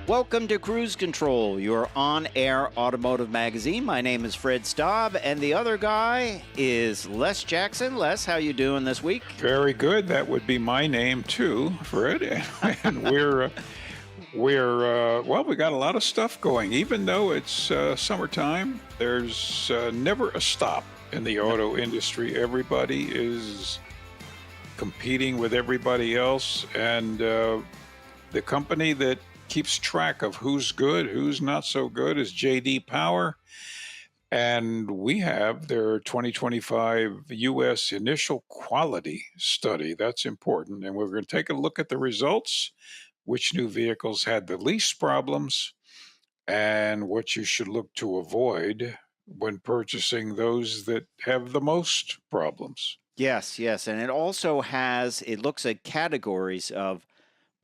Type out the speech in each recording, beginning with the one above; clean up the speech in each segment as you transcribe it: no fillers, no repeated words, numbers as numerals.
Welcome to Cruise Control, your on-air automotive magazine. My name is Fred Staab, and the other guy is Les Jackson. Les, how you doing this week? Very good. That would be my name too, Fred. And well, we got a lot of stuff going. Even though it's summertime, there's never a stop in the auto industry. Everybody is competing with everybody else, and the company that keeps track of who's good, who's not so good is J.D. Power. And we have their 2025 U.S. initial quality study. That's important. And we're going to take a look at the results, which new vehicles had the least problems, and what you should look to avoid when purchasing those that have the most problems. Yes. And it also it looks at categories of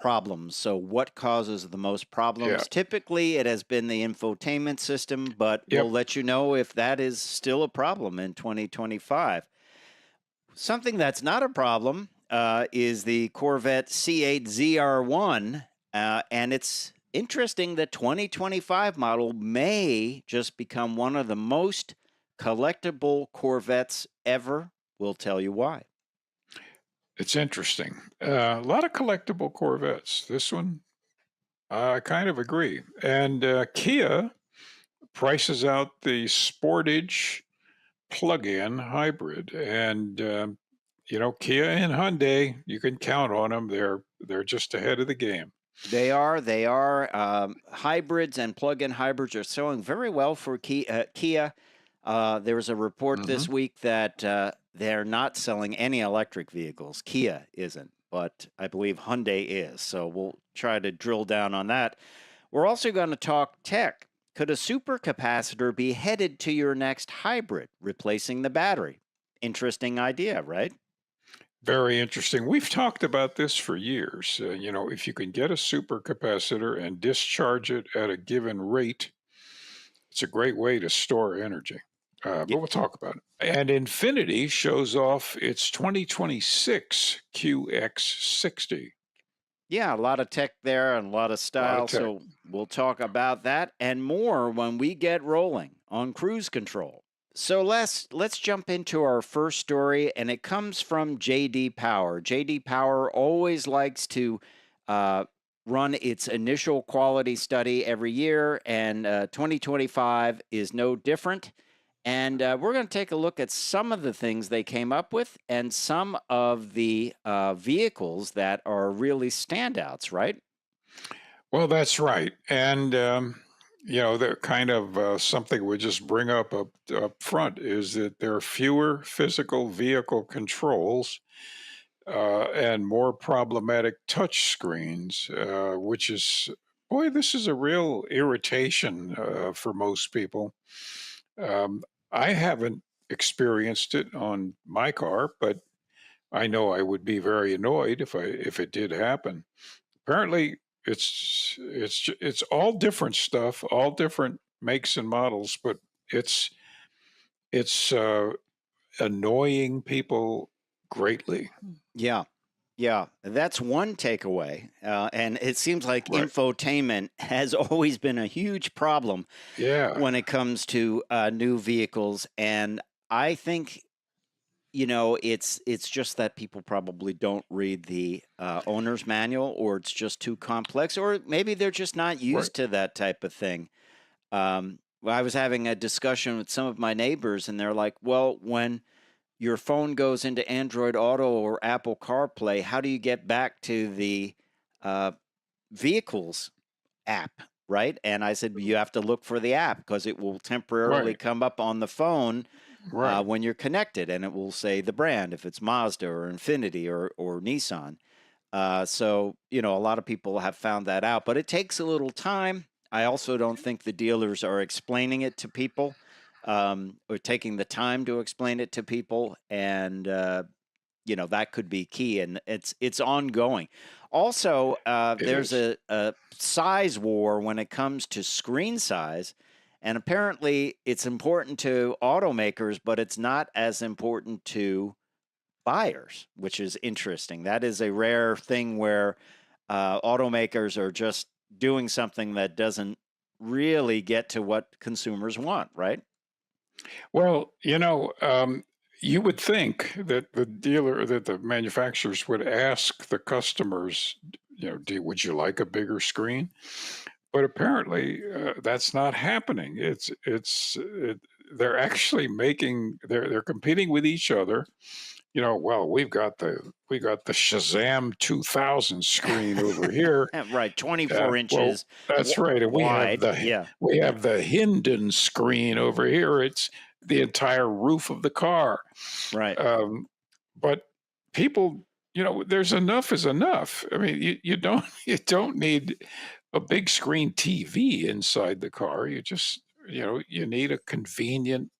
problems. So what causes the most problems? Yeah. Typically, it has been the infotainment system, but we'll let you know if that is still a problem in 2025. Something that's not a problem is the Corvette C8 ZR1, and it's interesting that 2025 model may just become one of the most collectible Corvettes ever. We'll tell you why. It's interesting. A lot of collectible Corvettes. This one, I kind of agree. And Kia prices out the Sportage Plug-In Hybrid. And, Kia and Hyundai, you can count on them. They're just ahead of the game. They are. Hybrids and plug-in hybrids are selling very well for Kia. There was a report this week that they're not selling any electric vehicles. Kia isn't, but I believe Hyundai is. So we'll try to drill down on that. We're also going to talk tech. Could a supercapacitor be headed to your next hybrid, replacing the battery? Interesting idea, right? Very interesting. We've talked about this for years. If you can get a supercapacitor and discharge it at a given rate, it's a great way to store energy. But we'll talk about it. And Infiniti shows off its 2026 QX60. Yeah, a lot of tech there and a lot of style. So we'll talk about that and more when we get rolling on Cruise Control. So let's jump into our first story, and it comes from J.D. Power. J.D. Power always likes to run its initial quality study every year, and 2025 is no different. And we're going to take a look at some of the things they came up with and some of the vehicles that are really standouts, right? Well, that's right. And, the kind of something we just bring up front is that there are fewer physical vehicle controls and more problematic touch screens, which is, boy, this is a real irritation for most people. I haven't experienced it on my car, but I know I would be very annoyed if it did happen. Apparently, it's all different stuff, all different makes and models, but it's annoying people greatly. Yeah, that's one takeaway. And it seems like infotainment has always been a huge problem when it comes to new vehicles. And I think, it's just that people probably don't read the owner's manual, or it's just too complex, or maybe they're just not used to that type of thing. I was having a discussion with some of my neighbors, and they're like, well, when your phone goes into Android Auto or Apple CarPlay, how do you get back to the vehicles app, right? And I said, you have to look for the app because it will temporarily come up on the phone when you're connected, and it will say the brand, if it's Mazda or Infiniti or Nissan. So, a lot of people have found that out, but it takes a little time. I also don't think the dealers are explaining it to people. Or taking the time to explain it to people, and that could be key, and it's ongoing. Also, there's a size war when it comes to screen size, and apparently it's important to automakers, but it's not as important to buyers, which is interesting. That is a rare thing where automakers are just doing something that doesn't really get to what consumers want, right? Well, you would think that the manufacturers would ask the customers, would you like a bigger screen? But apparently, that's not happening. They're actually they're competing with each other. Well, we got the Shazam 2000 screen over here. Right, 24 Well, inches that's right, and wide. Yeah, we have the Hinden screen over here. It's the entire roof of the car. right. Um, but people, there's enough is enough. I mean, you don't you don't need a big screen TV inside the car. You need a convenient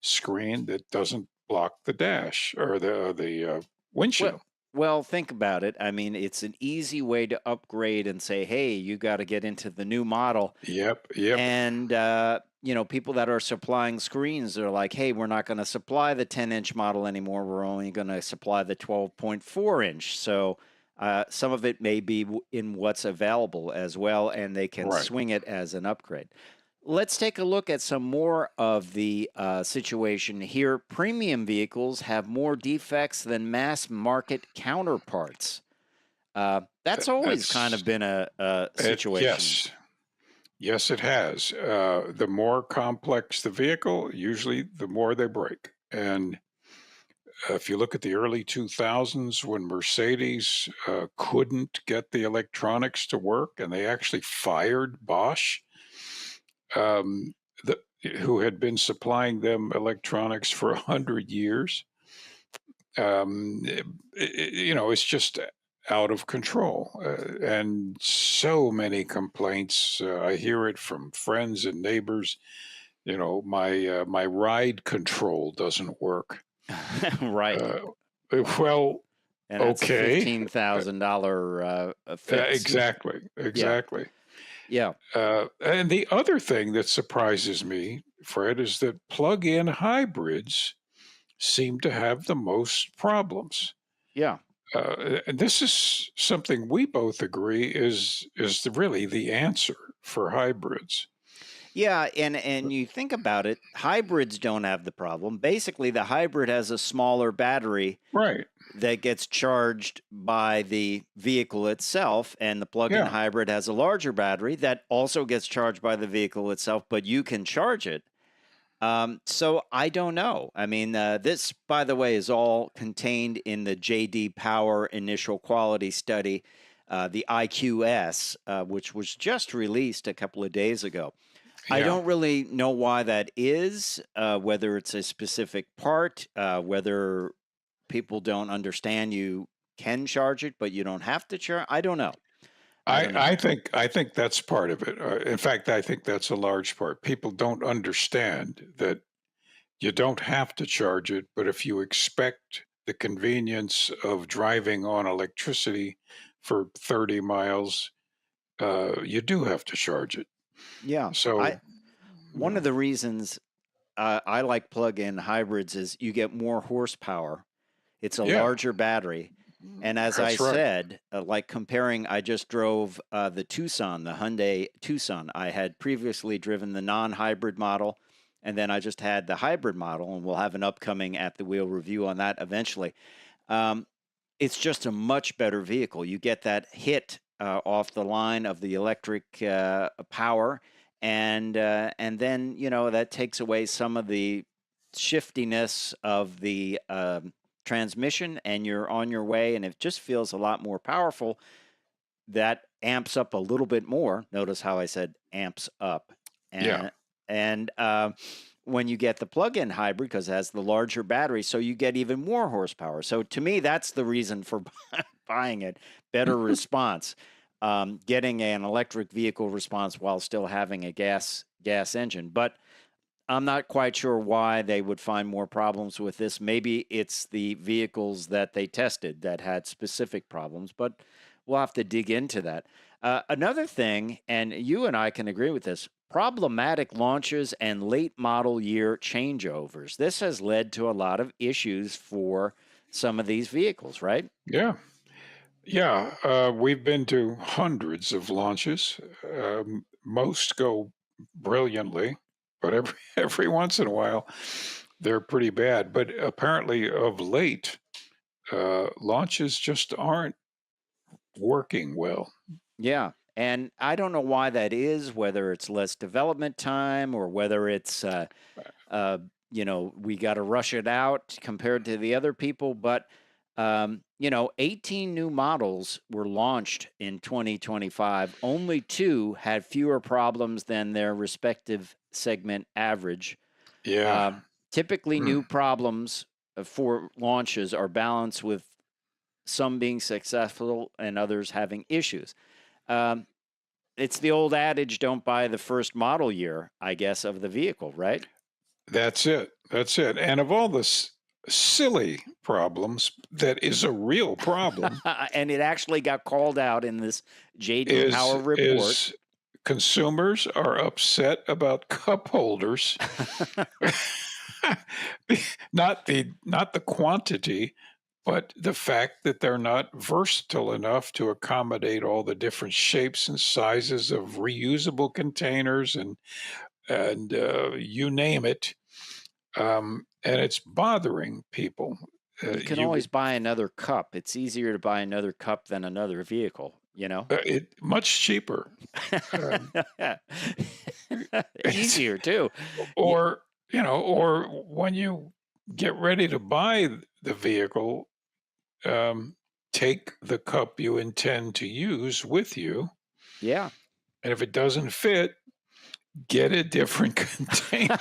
screen that doesn't block the dash or the Well, windshield. well, think about it. I mean, it's an easy way to upgrade and say, "Hey, you got to get into the new model." Yep, yep, And people that are supplying screens are like, "Hey, we're not going to supply the 10-inch model anymore. We're only going to supply the 12.4-inch." So some of it may be in what's available as well, and they can right. swing it as an upgrade. Let's take a look at some more of the situation here. Premium vehicles have more defects than mass market counterparts. That's always kind That's of been a situation. yes. Yes, it has. The more complex the vehicle, usually the more they break. And if you look at the early 2000s when Mercedes couldn't get the electronics to work and they actually fired Bosch, um, the, who had been supplying them electronics for 100 years, it's just out of control. And so many complaints. I hear it from friends and neighbors. My ride control doesn't work. Right. Uh, well, And that's a okay. $15,000 fix. Exactly, Yeah. exactly. Yeah. And the other thing that surprises me, Fred, is that plug-in hybrids seem to have the most problems. Yeah. And this is something we both agree is really the answer for hybrids. Yeah, and you think about it, hybrids don't have the problem. Basically, the hybrid has a smaller battery Right. that gets charged by the vehicle itself, and the plug-in Yeah. hybrid has a larger battery that also gets charged by the vehicle itself, but you can charge it. So I don't know. I mean, this, by the way, is all contained in the JD Power Initial Quality Study, the IQS, which was just released a couple of days ago. I Yeah. don't really know why that is, whether it's a specific part, whether people don't understand you can charge it, but you don't have to charge. I don't know. I don't know. I think that's part of it. In fact, I think that's a large part. People don't understand that you don't have to charge it, but if you expect the convenience of driving on electricity for 30 miles, you do have to charge it. Yeah. So, One of the reasons I like plug-in hybrids is you get more horsepower. It's a yeah, larger battery. And as I that's right. said, like comparing, I just drove the Tucson, the Hyundai Tucson. I had previously driven the non-hybrid model, and then I just had the hybrid model, and we'll have an upcoming at the wheel review on that eventually. Um, it's just a much better vehicle. You get that hit off the line of the electric power, and then that takes away some of the shiftiness of the transmission, and you're on your way, and it just feels a lot more powerful. That amps up a little bit more. Notice how I said amps up, Yeah. and when you get the plug-in hybrid, because it has the larger battery, so you get even more horsepower. So to me, that's the reason for buying it. Better response, getting an electric vehicle response while still having a gas engine. But I'm not quite sure why they would find more problems with this. Maybe it's the vehicles that they tested that had specific problems, but we'll have to dig into that. Another thing, and you and I can agree with this, problematic launches and late model year changeovers. This has led to a lot of issues for some of these vehicles, right? Yeah. Yeah, we've been to hundreds of launches. Most go brilliantly, but every every once in a while they're pretty bad. But apparently, of late, launches just aren't working well. Yeah. And I don't know why that is, whether it's less development time or whether it's, uh, we got to rush it out compared to the other people. But, 18 new models were launched in 2025. Only two had fewer problems than their respective segment average. Yeah. Um, Typically, Hmm. new problems for launches are balanced with some being successful and others having issues. Um, it's the old adage, don't buy the first model year, I guess, of the vehicle, right? That's it. That's it. And of all the silly problems, that is a real problem. And it actually got called out in this JD Is Power report. is consumers are upset about cup holders. Not the quantity, but the fact that they're not versatile enough to accommodate all the different shapes and sizes of reusable containers and you name it. And it's bothering people. You can You always buy another cup. It's easier to buy another cup than another vehicle, you know? it much cheaper. Um, it's Easier too. Y- or or when you get ready to buy the vehicle, um, take the cup you intend to use with you, Yeah. and if it doesn't fit, get a different container.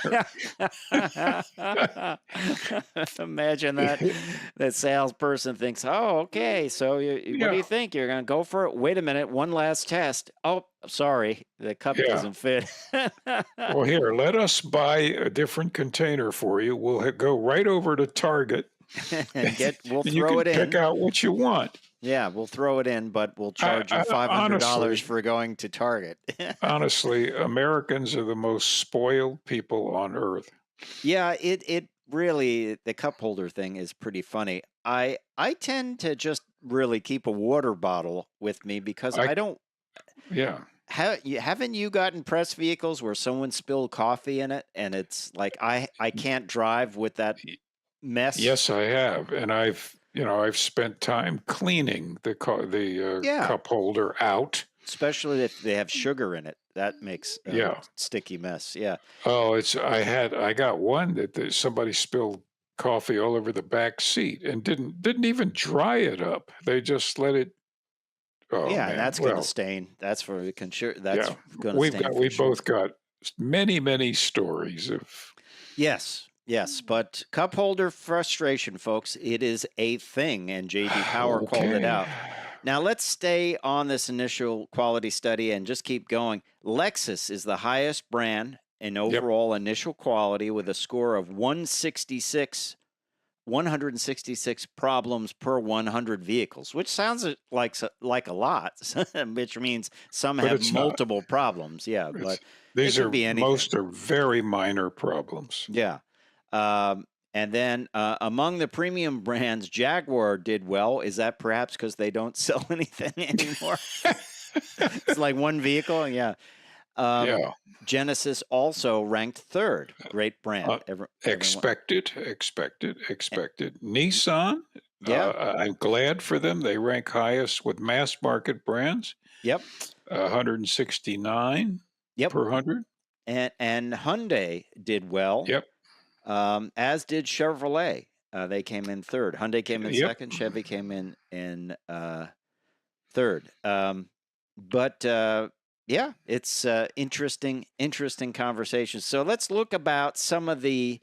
Imagine that salesperson thinks, "Oh, okay. So what do Yeah, you think? You're going to go for it? Wait a minute, one last test. Oh, sorry, the cup yeah. doesn't fit." Well, here, let us buy a different container for you. We'll go right over to Target, And we'll and you throw can it pick in. out what you want. Yeah, we'll throw it in, but we'll charge you $500 Honestly, for going to Target. honestly, Americans are the most spoiled people on earth. Yeah, it really, the cup holder thing is pretty funny. I tend to just really keep a water bottle with me because I I don't Yeah. haven't you gotten press vehicles where someone spilled coffee in it and it's like I can't drive with that Y- mess? Yes, I have, and I've spent time cleaning the Yeah, cup holder out. especially if they have sugar in it. That makes a Yeah. sticky mess. Yeah. Oh, I got one that somebody spilled coffee all over the back seat and didn't even dry it up. They just let it. Oh Yeah, and man. that's going to Well, stain. That's yeah, going to stain we for sure. both got many stories of. Yes, yes, but cup holder frustration, folks, it is a thing, and JD Power called it Okay. out. Now let's stay on this initial quality study and just keep going. Lexus is the highest brand in Yep. overall initial quality with a score of 166 problems per 100 vehicles, which sounds like a lot, which means some But have it's not. multiple problems. Yeah, It's but it these could are be anything. most are very minor problems. Yeah. And then among the premium brands, Jaguar did well. Is that perhaps because they don't sell anything anymore? It's like one vehicle. Yeah. Yeah. Genesis also ranked third. Great brand. Uh, Everyone. expected. Nissan, Yeah. I'm glad for them. They rank highest with mass market brands, Yep. 169 Yep. per 100. And Hyundai did well, Yep. as did Chevrolet. They came in third. Hyundai came in Yep. second. Chevy came in third. But yeah, it's interesting conversation. So let's look about some of the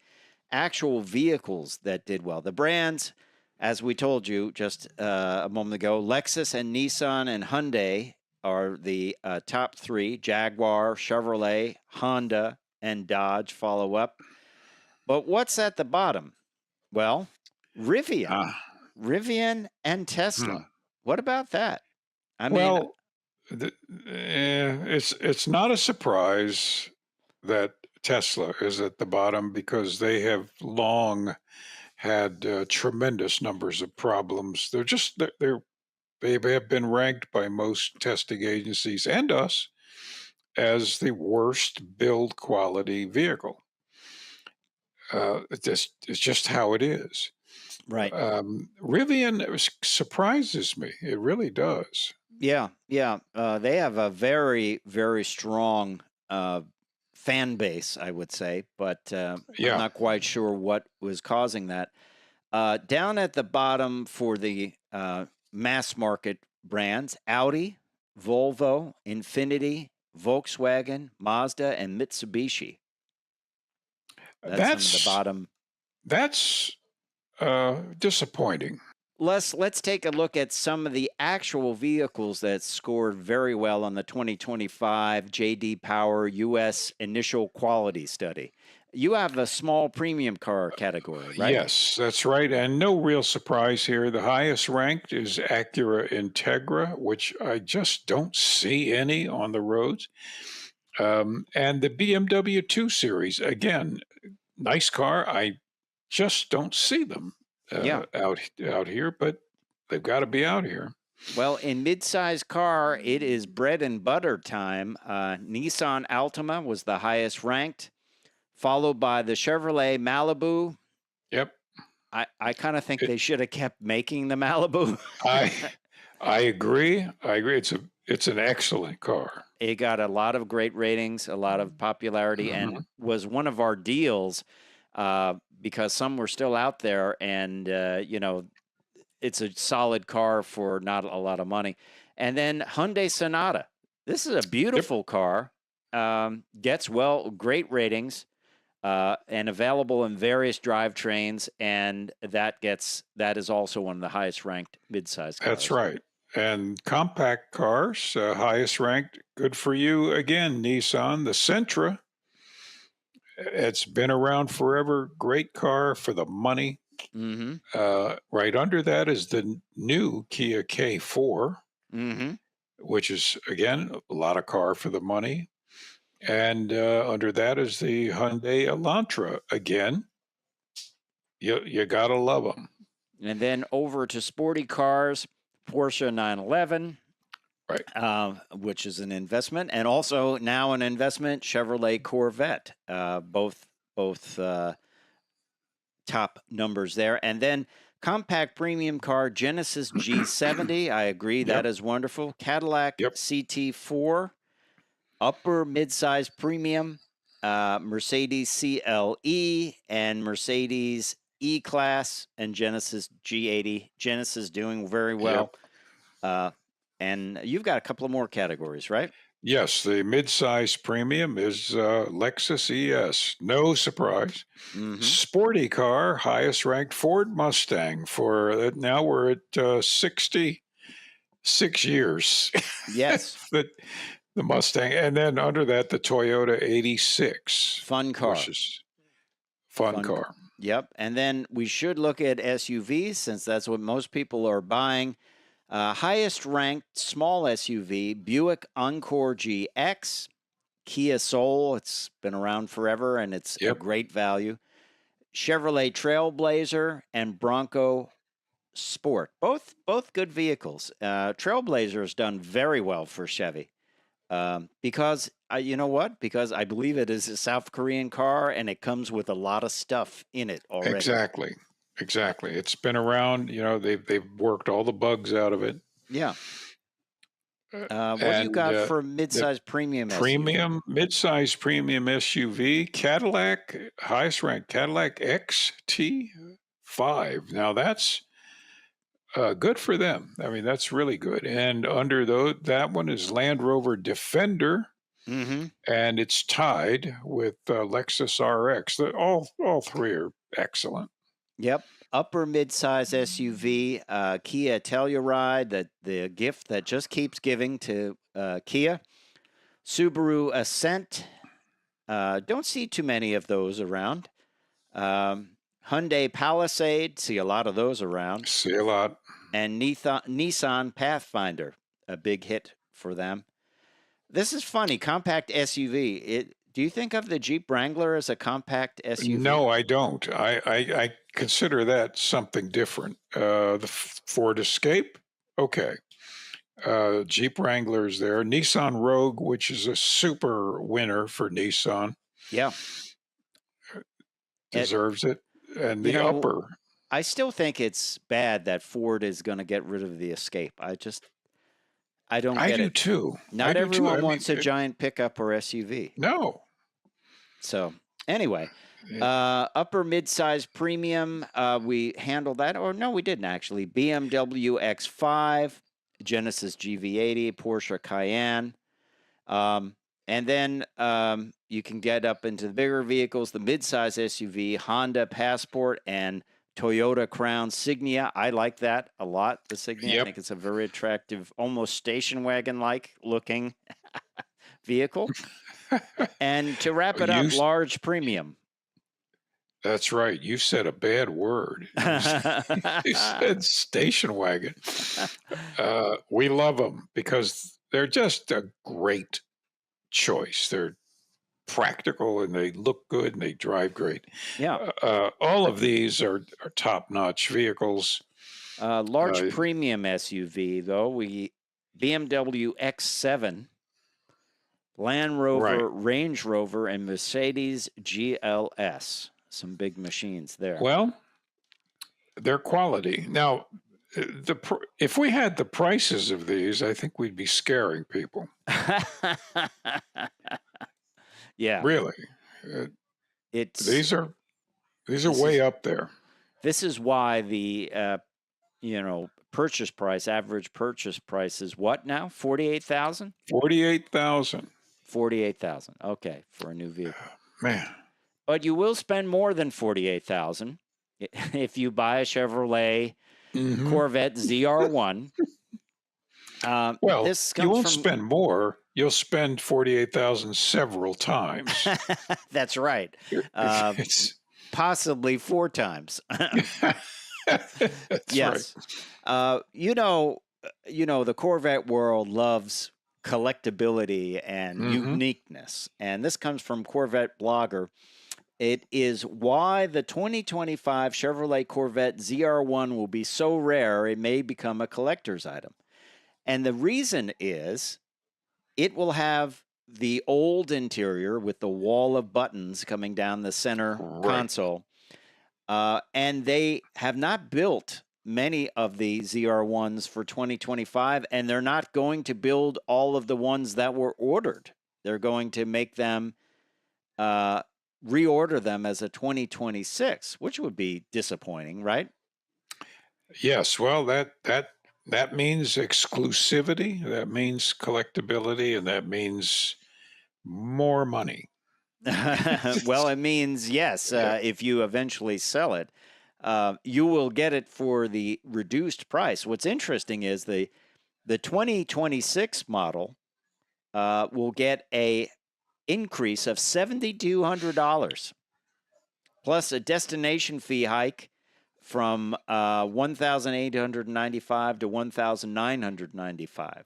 actual vehicles that did well. The brands, as we told you just a moment ago, Lexus and Nissan and Hyundai are the top three. Jaguar, Chevrolet, Honda, and Dodge follow up. But what's at the bottom? Well, Rivian. Ah, Rivian and hmm. Tesla. What about that? I mean, Well, it's not a surprise that Tesla is at the bottom because they have long had tremendous numbers of problems. They're They have been ranked by most testing agencies and us as the worst build quality vehicle. It's just how it is. Right. Rivian surprises me. It really does. Yeah, yeah. They have a very, very strong fan base, I would say, but I'm Yeah. not quite sure what was causing that. Down at the bottom for the mass market brands, Audi, Volvo, Infiniti, Volkswagen, Mazda, and Mitsubishi. That's on the bottom. That's disappointing. Let's take a look at some of the actual vehicles that scored very well on the 2025 J.D. Power U.S. Initial Quality Study. You have a small premium car category, right? Yes, that's right. And no real surprise here. The highest ranked is Acura Integra, which I just don't see any on the roads. And the BMW 2 Series, again, nice car. I just don't see them out here, but they've got to be out here. Well, in midsize car, it is bread and butter time. Nissan Altima was the highest ranked, followed by the Chevrolet Malibu. Yep. I kind of think they should have kept making the Malibu. I agree. I agree. It's an excellent car. It got a lot of great ratings, a lot of popularity, and was one of our deals because some were still out there, and it's a solid car for not a lot of money. And then Hyundai Sonata. This is a beautiful car. Gets great ratings. And available in various drivetrains, and that is also one of the highest ranked midsize cars. That's right. And compact cars, highest ranked, good for you again, Nissan. The Sentra, it's been around forever, great car for the money. Right under that is the new Kia K4, which is, again, a lot of car for the money. And under that is the Hyundai Elantra. Again, you got to love them. And then over to sporty cars, Porsche 911, right, which is an investment, and also now an investment, Chevrolet Corvette, both top numbers there. And then compact premium car, Genesis G70. I agree, that is wonderful. Cadillac CT4. Upper midsize premium, Mercedes CLE and Mercedes E-Class and Genesis G80. Genesis doing very well. And you've got a couple of more categories, right? Yes, the midsize premium is Lexus ES. No surprise. Sporty car, highest ranked Ford Mustang. For now we're at 66 years. Yes. The Mustang, and then under that, the Toyota 86. Fun car. Fun car. Yep. And then we should look at SUVs since that's what most people are buying. Highest ranked small SUV, Buick Encore GX, Kia Soul. It's been around forever and it's a great value. Chevrolet Trailblazer and Bronco Sport. Both good vehicles. Trailblazer has done very well for Chevy. Because you know what? Because I believe it is a South Korean car and it comes with a lot of stuff in it already. Exactly. It's been around. They've worked all the bugs out of it. Yeah. What do you got for midsize premium SUV? Midsize premium SUV, Cadillac, highest ranked Cadillac XT5. Now that's good for them. I mean, that's really good. And under that one is Land Rover Defender, and it's tied with Lexus RX. All three are excellent. Yep. Upper midsize SUV, Kia Telluride, the gift that just keeps giving to Kia. Subaru Ascent. Don't see too many of those around. Hyundai Palisade, see a lot of those around. See a lot. And Nissan Pathfinder, a big hit for them. This is funny, compact SUV. Do you think of the Jeep Wrangler as a compact SUV? No, I don't. I consider that something different. The Ford Escape, okay. Jeep Wranglers there, Nissan Rogue, which is a super winner for Nissan, Yeah. It, deserves it. And you the know, upper, I still think it's bad that Ford is going to get rid of the Escape. I don't I get do it. too. I Not do too. everyone I mean, wants a giant pickup or SUV. no. So anyway, It- upper mid-size premium, we handled that. Or no, we didn't actually. BMW X5, Genesis GV80, Porsche Cayenne. And then you can get up into the bigger vehicles, the mid-size SUV, Honda Passport, and Toyota Crown Signia. I like that a lot, the Signia. I Yep. think it's a very attractive, almost station wagon-like looking vehicle. And to wrap it You, up, large premium. that's right. You said a bad word. You said station wagon. We love them because they're just a great choice. They're practical and they look good and they drive great. Yeah. All of these are top-notch vehicles. Large premium SUV, though, BMW X7, Land Rover, Right. Range Rover, and Mercedes GLS. Some big machines there. Well, they're quality. Now, if we had the prices of these, I think we'd be scaring people. Yeah. Really. These are way up there. This is why the purchase price, average purchase price is what now? 48,000? 48,000. 48,000. Okay, for a new vehicle. Man. But you will spend more than 48,000 if you buy a Chevrolet Corvette ZR1. Well, this you won't spend more. You'll spend 48,000 several times. That's right. Possibly 4 times. That's yes. Right. The Corvette world loves collectability and uniqueness. And this comes from Corvette Blogger. It is why the 2025 Chevrolet Corvette ZR1 will be so rare it may become a collector's item. And the reason is it will have the old interior with the wall of buttons coming down the center console. And they have not built many of the ZR1s for 2025, and they're not going to build all of the ones that were ordered. They're going to make them reorder them as a 2026, which would be disappointing, right? Yes. Well, that means exclusivity, that means collectability, and that means more money. Well, it means, yes, if you eventually sell it, you will get it for the reduced price. What's interesting is the 2026 model will get a increase of $7,200 plus a destination fee hike from $1,895 to $1,995.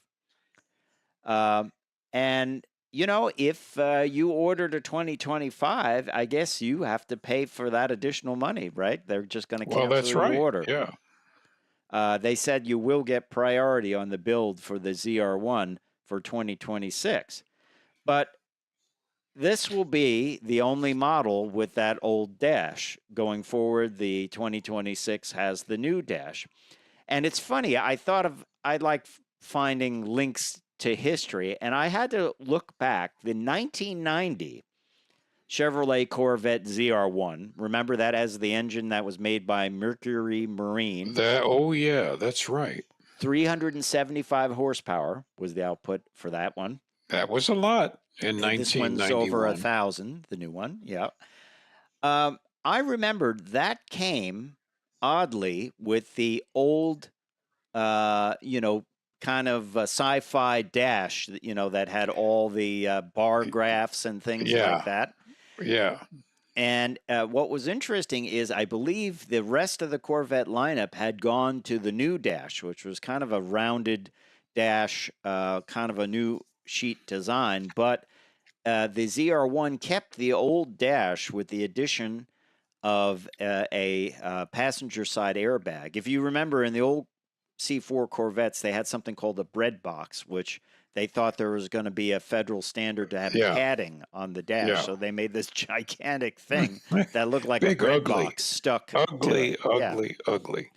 And if you ordered a 2025, I guess you have to pay for that additional money, right? They're just going to cancel the order. Yeah. They said you will get priority on the build for the ZR1 for 2026. But this will be the only model with that old dash. Going forward, the 2026 has the new dash. And it's funny, I like finding links to history, and I had to look back. The 1990 Chevrolet Corvette ZR1, remember that as the engine that was made by Mercury Marine? Yeah, that's right. 375 horsepower was the output for that one. That was a lot in 1991. This one's over 1,000, the new one, yeah. I remembered that came, oddly, with the old, kind of sci-fi dash, that had all the bar graphs and things like that. Yeah. And what was interesting is I believe the rest of the Corvette lineup had gone to the new dash, which was kind of a rounded dash, kind of a new sheet design. But the ZR1 kept the old dash with the addition of a passenger side airbag. If you remember in the old C4 Corvettes, they had something called a bread box, which they thought there was going to be a federal standard to have Yeah. padding on the dash. Yeah. So they made this gigantic thing that looked like a Big, bread ugly, box stuck to ugly, it. ugly, ugly.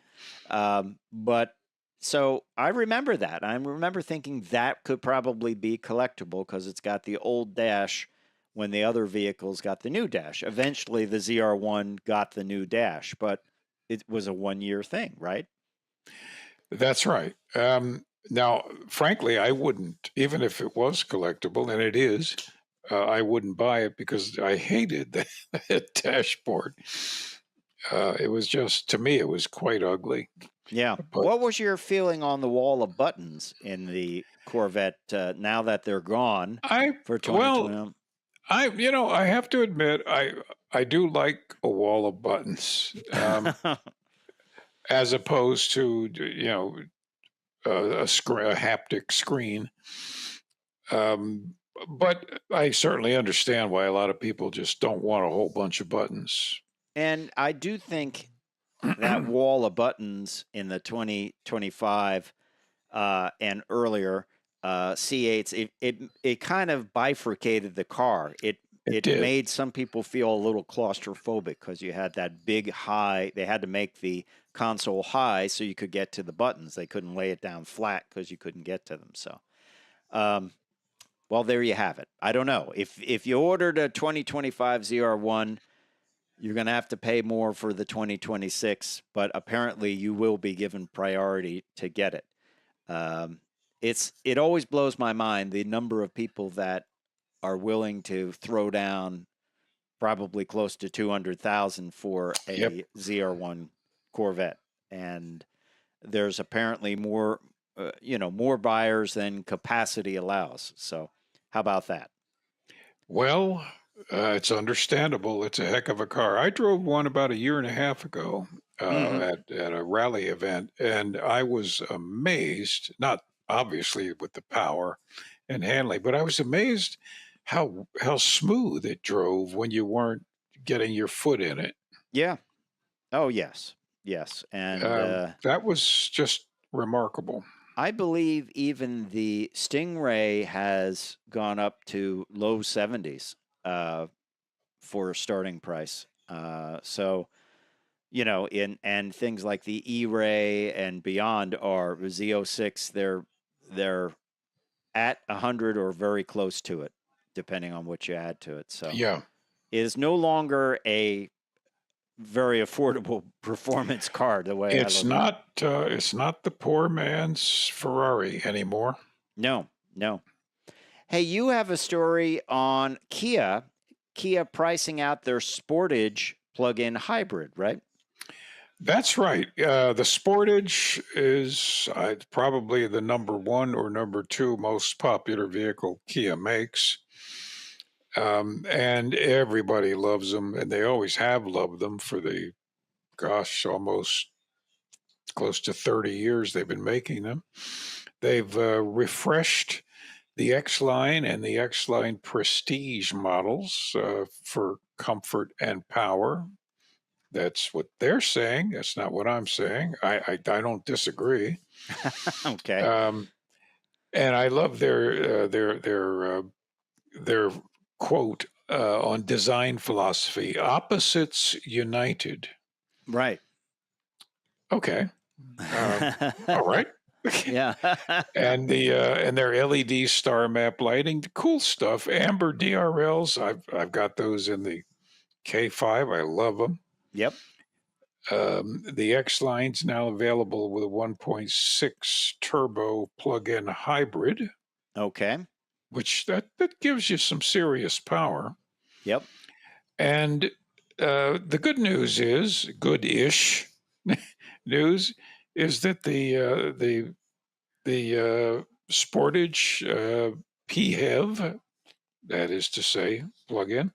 But so I remember that. I remember thinking that could probably be collectible because it's got the old dash when the other vehicles got the new dash. Eventually, the ZR1 got the new dash, but it was a 1-year thing, right? That's right. Now, frankly, I wouldn't, even if it was collectible, and it is, I wouldn't buy it because I hated the dashboard. It was just, to me, it was quite ugly. Yeah. But what was your feeling on the wall of buttons in the Corvette now that they're gone for 2020? I have to admit, I do like a wall of buttons, as opposed to, a haptic screen. But I certainly understand why a lot of people just don't want a whole bunch of buttons. And I do think that wall of buttons in the 2025 and earlier C8s, it kind of bifurcated the car. It made some people feel a little claustrophobic because you had that big high. They had to make the console high so you could get to the buttons. They couldn't lay it down flat because you couldn't get to them. So, well, there you have it. I don't know. If you ordered a 2025 ZR1, you're going to have to pay more for the 2026, but apparently you will be given priority to get it. It always blows my mind the number of people that are willing to throw down probably close to 200,000 for a ZR1 Corvette, and there's apparently more buyers than capacity allows. So, how about that? Well, it's understandable. It's a heck of a car. I drove one about 1.5 years ago at a rally event, and I was amazed, not obviously with the power and handling, but I was amazed how smooth it drove when you weren't getting your foot in it. Yeah. Oh, yes. Yes. And that was just remarkable. I believe even the Stingray has gone up to low 70s for a starting price. So, and things like the E-Ray and beyond are Z06, they're at 100 or very close to it, depending on what you add to it. So yeah, it is no longer a very affordable performance car the way it's not the poor man's Ferrari anymore. No. Hey, you have a story on Kia pricing out their Sportage Plug-In Hybrid, right? That's right. The Sportage is probably the number 1 or number 2 most popular vehicle Kia makes. And everybody loves them, and they always have loved them for almost close to 30 years they've been making them. They've refreshed the X-Line and the X-Line Prestige models for comfort and power. That's what they're saying. That's not what I'm saying. I don't disagree. Okay. And I love their quote on design philosophy: "Opposites united." Right. Okay. All right. Yeah. And their LED star map lighting, cool stuff. Amber DRLs, I've got those in the K5. I love them. Yep. The X line's now available with a 1.6 turbo plug-in hybrid. Okay. Which that gives you some serious power. Yep. And the good news is, good-ish news is that the Sportage PHEV, that is to say, plug-in,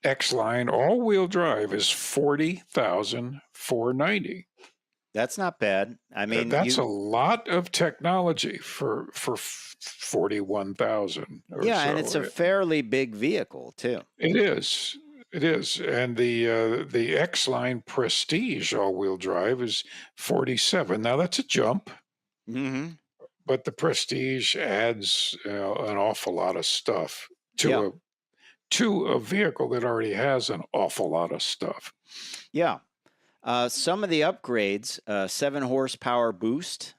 X-Line all-wheel drive is $40,490. That's not bad. I mean, that's a lot of technology for 41,000. Yeah, so. And it's a fairly big vehicle too. It is. It is, and the X Line Prestige all-wheel drive is 47. Now that's a jump, Hmm. but the Prestige adds an awful lot of stuff Yeah. to a vehicle that already has an awful lot of stuff. Yeah. Some of the upgrades, 7 horsepower boost,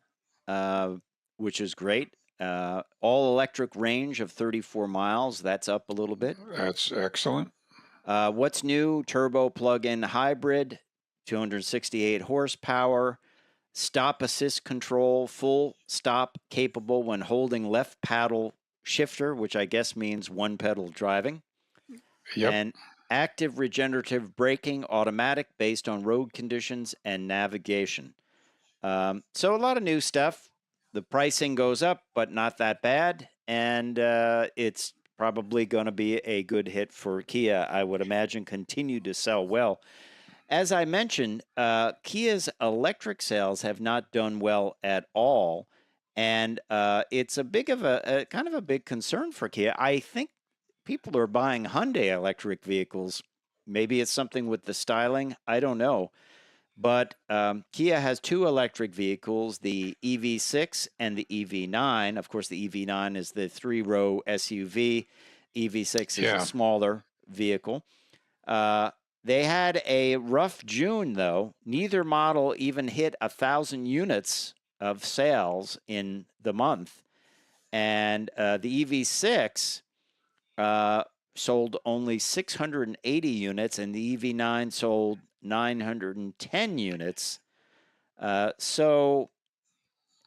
uh, which is great. All electric range of 34 miles. That's up a little bit. That's excellent. What's new? Turbo plug-in hybrid, 268 horsepower. Stop assist control, full stop capable when holding left paddle shifter, which I guess means one pedal driving. Yep. And active regenerative braking, automatic based on road conditions and navigation. So a lot of new stuff. The pricing goes up, but not that bad. And it's probably going to be a good hit for Kia. I would imagine continue to sell well. As I mentioned, Kia's electric sales have not done well at all. And it's a big of a kind of a big concern for Kia. I think people are buying Hyundai electric vehicles. Maybe it's something with the styling. I don't know. But Kia has 2 electric vehicles, the EV6 and the EV9. Of course, the EV9 is the 3-row SUV. EV6 is a smaller vehicle. They had a rough June, though. Neither model even hit 1,000 units of sales in the month. And the EV6 sold only 680 units, and the EV9 sold 910 units. So,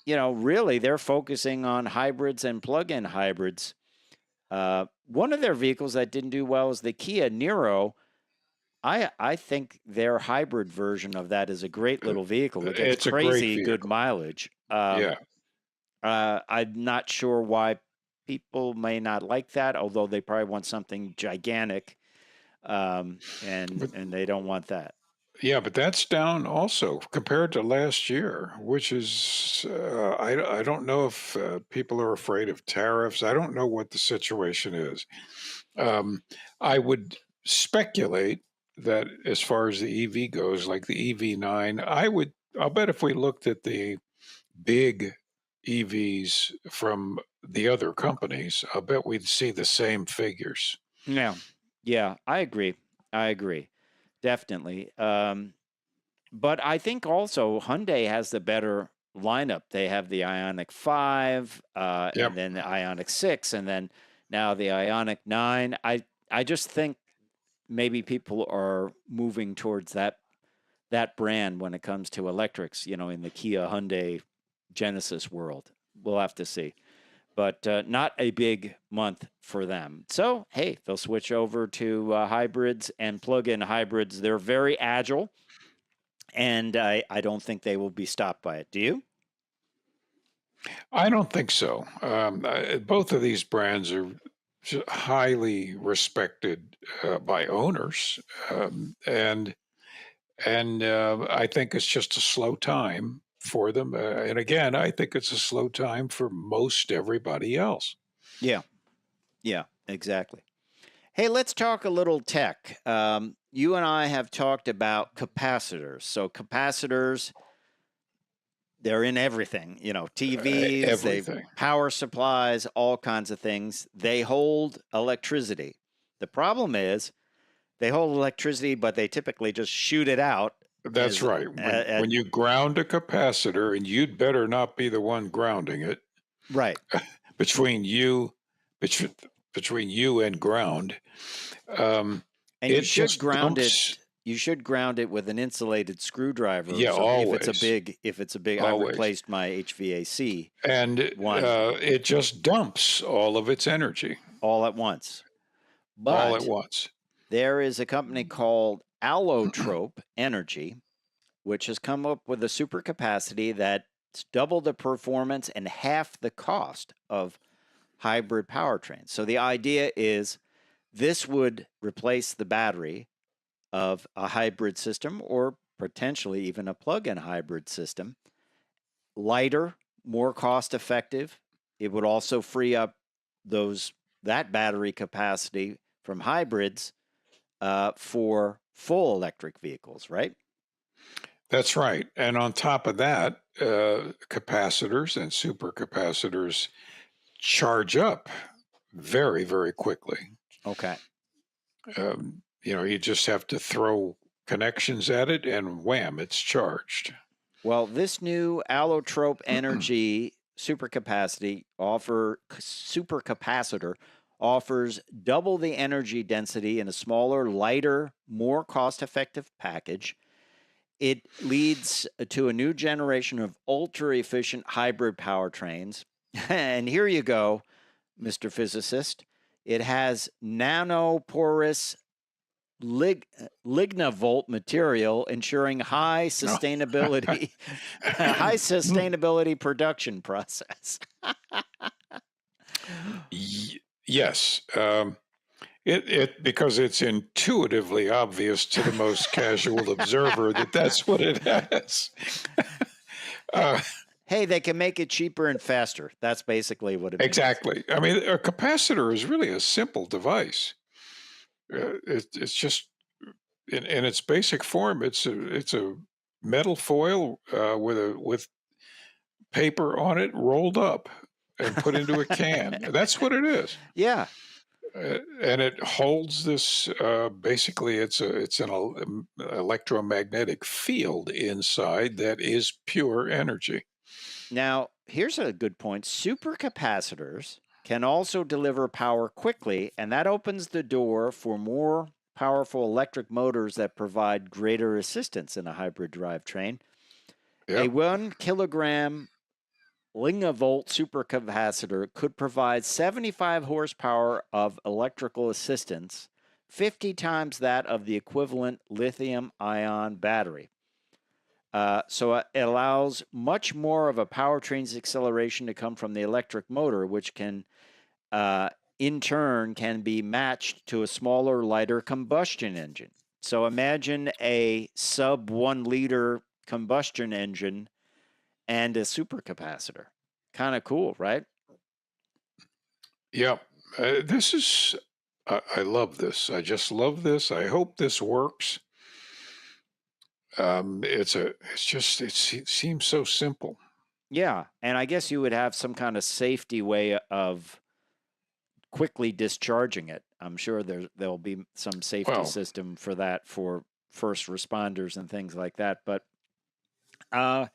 really, they're focusing on hybrids and plug-in hybrids. One of their vehicles that didn't do well is the Kia Niro. I think their hybrid version of that is a great little vehicle. It gets It's a crazy great good vehicle. mileage. Yeah. I'm not sure why people may not like that, although they probably want something gigantic, and they don't want that. Yeah, but that's down also compared to last year, which is I don't know if people are afraid of tariffs. I don't know what the situation is. Um, I would speculate that as far as the EV goes, like the EV9, I'll bet if we looked at the big EVs from the other companies, I'll bet we'd see the same figures. Yeah, I agree. Definitely. But I think also Hyundai has the better lineup. They have the Ioniq 5, Yep. and then the Ioniq 6, and then now the Ioniq 9. I just think maybe people are moving towards that brand when it comes to electrics, in the Kia, Hyundai, Genesis world. We'll have to see. But not a big month for them. So, hey, they'll switch over to hybrids and plug-in hybrids. They're very agile, and I don't think they will be stopped by it. Do you? I don't think so. Both of these brands are highly respected by owners, and I think it's just a slow time for them. And again, I think it's a slow time for most everybody else. Yeah, exactly. Hey, let's talk a little tech. You and I have talked about capacitors. So capacitors, they're in everything, TVs, they Everything. power supplies, all kinds of things. They hold electricity. The problem is they hold electricity, but they typically just shoot it out. That's right. When you ground a capacitor, and you'd better not be the one grounding it, Right. between you, between, between you and ground, And it you should just ground dumps. it. You should ground it with an insulated screwdriver. Yeah, So if always, it's a big, I always, replaced my HVAC and one it just dumps all of its energy all at once. all at But once. there is a company called Allotrope Energy, which has come up with a supercapacity that's double the performance and half the cost of hybrid powertrains. So the idea is this would replace the battery of a hybrid system or potentially even a plug-in hybrid system. Lighter, more cost effective. It would also free up that battery capacity from hybrids for full electric vehicles, right? That's right. And on top of that, capacitors and supercapacitors charge up very, very quickly. Okay. You just have to throw connections at it and wham, it's charged. Well, this new allotrope energy supercapacitor offers double the energy density in a smaller, lighter, more cost-effective package. It leads to a new generation of ultra-efficient hybrid powertrains. And here you go, Mr. Physicist. It has nanoporous lignavolt material, ensuring high sustainability, high sustainability production process. Yes. It because it's intuitively obvious to the most casual observer that that's what it has. Hey, they can make it cheaper and faster. That's basically what it means. Exactly. I mean, a capacitor is really a simple device. It's just in its basic form. It's a metal foil with paper on it rolled up and put into a can. That's what it is. Yeah. And it holds this. Basically, it's an electromagnetic field inside that is pure energy. Now, here's a good point. Supercapacitors can also deliver power quickly, and that opens the door for more powerful electric motors that provide greater assistance in a hybrid drivetrain. Yep. A 1 kilogram lignavolt supercapacitor could provide 75 horsepower of electrical assistance, 50 times that of the equivalent lithium-ion battery. So it allows much more of a powertrain's acceleration to come from the electric motor, which can, in turn, can be matched to a smaller, lighter combustion engine. So imagine a sub 1 liter combustion engine and a supercapacitor. Kind of cool, right? Yeah. This is, I love this. I just love this. I hope this works. It seems so simple. Yeah, and I guess you would have some kind of safety way of quickly discharging it. I'm sure there'll be some safety system for that for first responders and things like that. But I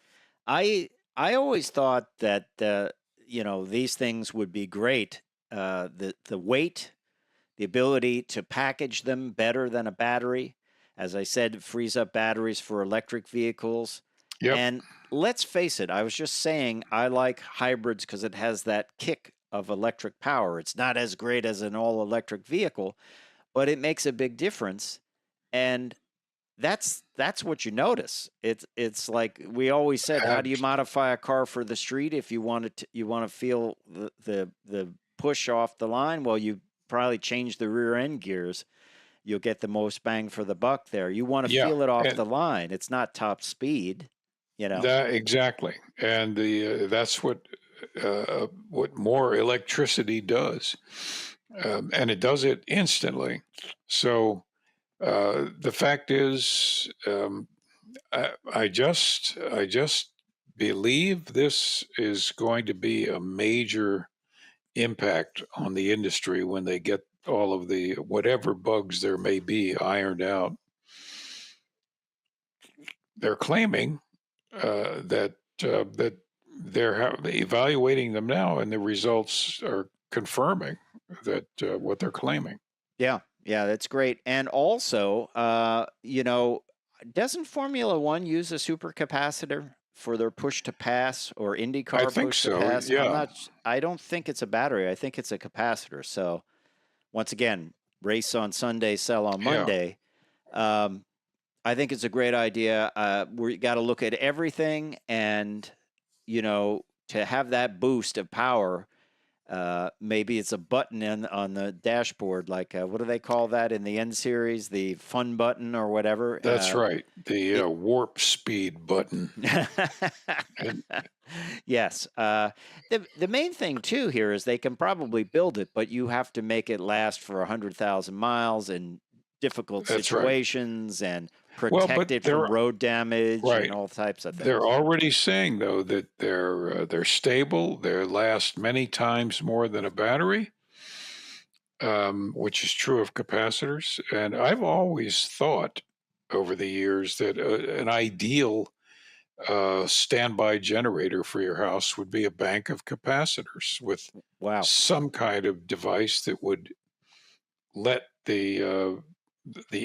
always thought that these things would be great. The weight, the ability to package them better than a battery. As I said, it frees up batteries for electric vehicles. Yep. And let's face it, I was just saying I like hybrids because it has that kick of electric power. It's not as great as an all-electric vehicle, but it makes a big difference. And that's what you notice. It's like we always said, how do you modify a car for the street if you want to feel the push off the line? Well, you probably change the rear end gears. You'll get the most bang for the buck there. You want to feel it off the line. It's not top speed, Exactly. And that's what more electricity does. And it does it instantly. So the fact is, I just believe this is going to be a major impact on the industry when they get all of the whatever bugs there may be ironed out. They're claiming that they're evaluating them now, and the results are confirming that what they're claiming. Yeah, that's great. And also, doesn't Formula One use a supercapacitor for their push to pass or IndyCar push to pass? Yeah. I don't think it's a battery. I think it's a capacitor. So once again, race on Sunday, sell on Monday. I think it's a great idea. We got to look at everything, and to have that boost of power. Maybe it's a button on the dashboard, like what do they call that in the N series? The fun button or whatever. That's right. The warp speed button. Yes. The main thing too here is they can probably build it, but you have to make it last for 100,000 miles and difficult That's right. situations and Well, protect but it from road damage and right. all types of They're things. already saying though that they're stable. They last many times more than a battery, which is true of capacitors. And I've always thought over the years that an ideal standby generator for your house would be a bank of capacitors with Wow. some kind of device that would let the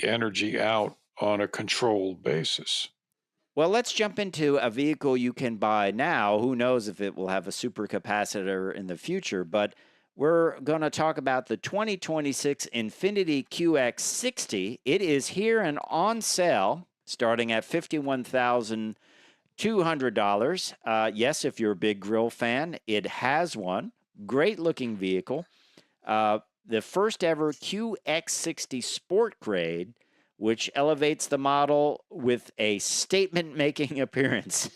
energy out on a controlled basis. Well, let's jump into a vehicle you can buy now. Who knows if it will have a supercapacitor in the future, but we're going to talk about the 2026 Infiniti QX60. It is here and on sale starting at $51,200. Yes, if you're a big grill fan, it has one. Great looking vehicle. The first ever QX60 Sport Grade, which elevates the model with a statement-making appearance.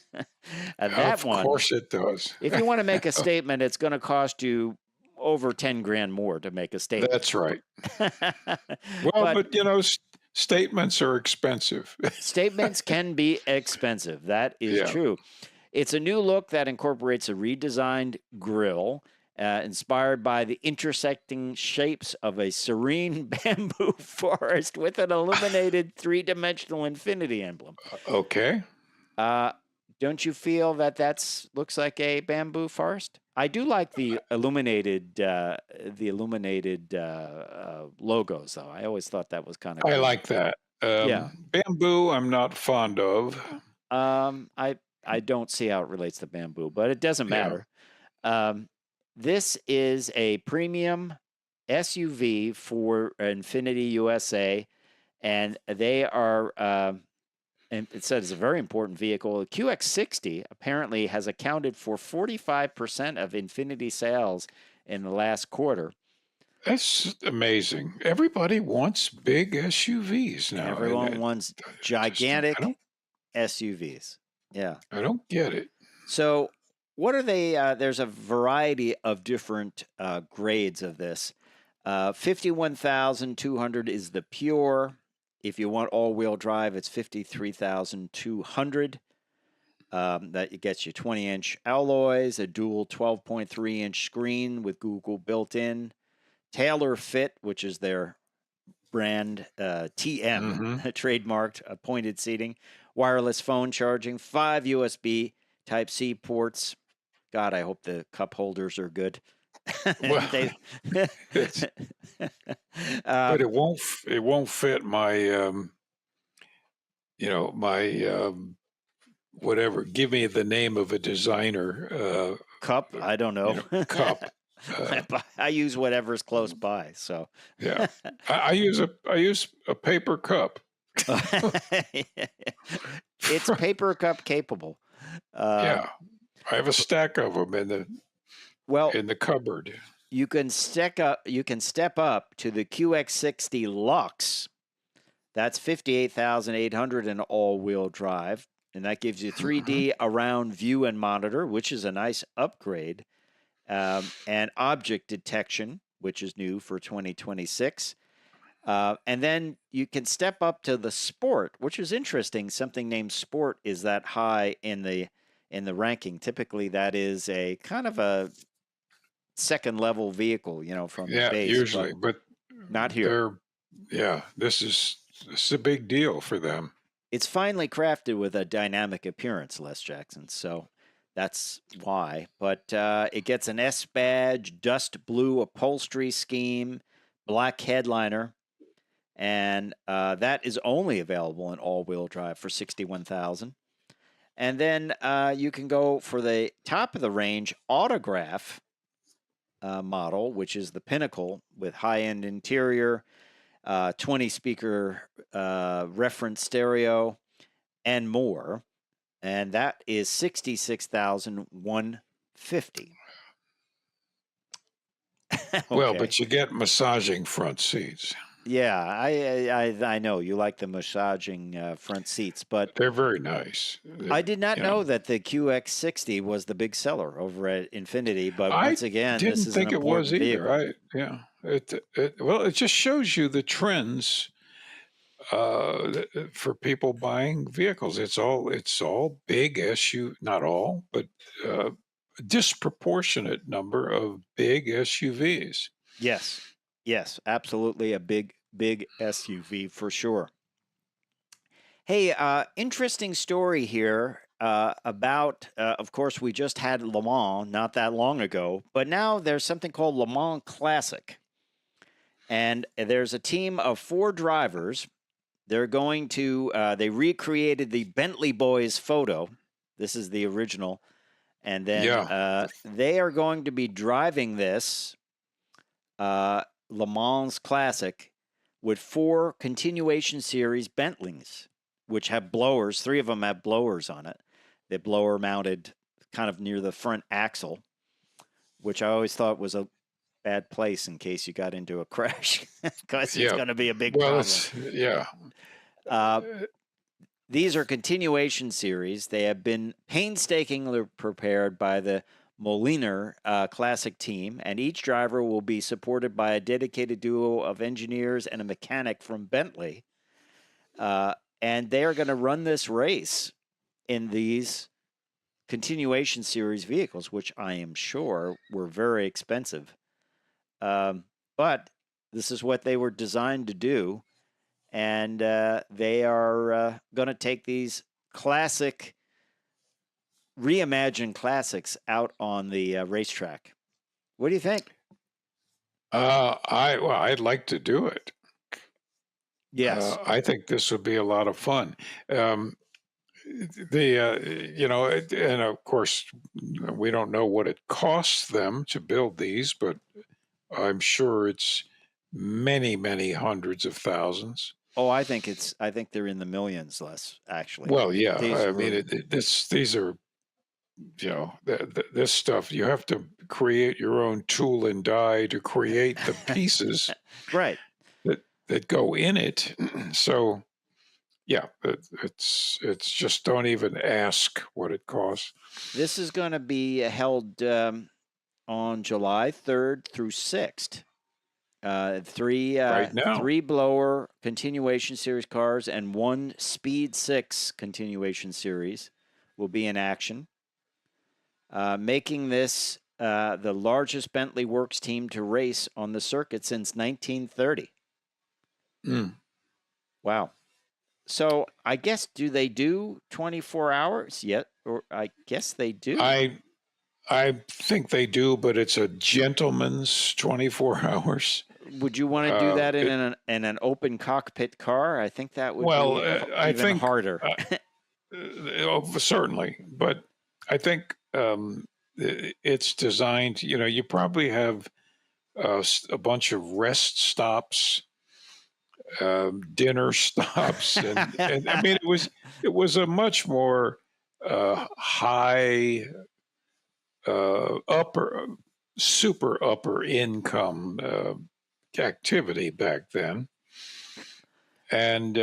And that Of one, course it does. if you want to make a statement, it's going to cost you over 10 grand more to make a statement. That's right. Well, but you know, statements are expensive. Statements can be expensive. That is true. It's a new look that incorporates a redesigned grille, inspired by the intersecting shapes of a serene bamboo forest with an illuminated three-dimensional Infiniti emblem. Okay. Don't you feel that looks like a bamboo forest? I do like the illuminated logos, though. I always thought that was kind of cool. I like that. Bamboo, I'm not fond of. I don't see how it relates to bamboo, but it doesn't matter. This is a premium SUV for Infiniti USA, and they are, and it says it's a very important vehicle. The QX60 apparently has accounted for 45% of Infiniti sales in the last quarter. That's amazing. Everybody wants big SUVs now. Everyone wants gigantic SUVs. Yeah. I don't get it. So what are they? There's a variety of different grades of this. 51,200 is the pure. If you want all-wheel drive, it's 53,200. That gets you 20-inch alloys, a dual 12.3-inch screen with Google built in, Tailor Fit, which is their brand TM, trademarked pointed seating, wireless phone charging, 5 USB Type-C ports. God, I hope the cup holders are good. Well, but it won't fit my my whatever. Give me the name of a designer cup. I don't know. Cup. I use whatever's close by. So yeah, I use a paper cup. It's paper cup capable. Yeah, I have a stack of them in the cupboard. You can step up to the QX60 Lux. That's 58,800 in all-wheel drive, and that gives you 3D around view and monitor, which is a nice upgrade, and object detection, which is new for 2026. And then you can step up to the Sport, which is interesting. Something named Sport is that high in the ranking. Typically, that is a kind of a second level vehicle, from the base. Usually, but not here. This is a big deal for them. It's finely crafted with a dynamic appearance, Les Jackson. So that's why. But it gets an S badge, dust blue upholstery scheme, black headliner, and that is only available in all-wheel drive for $61,000. And then you can go for the top of the range Autograph model, which is the pinnacle with high-end interior, 20-speaker reference stereo, and more. And that is $66,150. Okay. Well, but you get massaging front seats. Yeah, I know you like the massaging front seats, but they're very nice. I did not know that the QX60 was the big seller over at Infiniti. But once again, this is an important vehicle. It just shows you the trends for people buying vehicles. It's all big SU, not all, but a disproportionate number of big SUVs. Yes. Yes, absolutely a big SUV for sure. Hey, interesting story here about, of course, we just had Le Mans not that long ago, but now there's something called Le Mans Classic. And there's a team of 4 drivers. They're going to, they recreated the Bentley Boys photo. This is the original. And then they are going to be driving this Le Mans Classic with 4 continuation series Bentleys, which have blowers. 3 of them have blowers on it. The blower mounted kind of near the front axle, which I always thought was a bad place in case you got into a crash, because it's going to be a big problem. These are continuation series. They have been painstakingly prepared by the Moliner Classic team, and each driver will be supported by a dedicated duo of engineers and a mechanic from Bentley. And they are going to run this race in these continuation series vehicles, which I am sure were very expensive. But this is what they were designed to do. And they are going to take these classic, reimagined classics out on the racetrack. What do you think? I'd like to do it. Yes. I think this would be a lot of fun. And of course, we don't know what it costs them to build these, but I'm sure it's many, many hundreds of thousands. Oh, I think they're in the millions less, actually. Well, yeah. These are, this stuff, you have to create your own tool and die to create the pieces right that go in it. So, yeah, it's just, don't even ask what it costs. This is going to be held on July 3rd through 6th. 3 blower continuation series cars and 1 Speed 6 continuation series will be in action, making this the largest Bentley Works team to race on the circuit since 1930. Wow. So I guess, do they do 24 hours yet? Or I guess they do. I think they do, but it's a gentleman's 24 hours. Would you want to do that in an open cockpit car? I think that would be even harder. Certainly, but I think it's designed. You probably have a bunch of rest stops, dinner stops, and I mean it was a much more high super upper income activity back then, and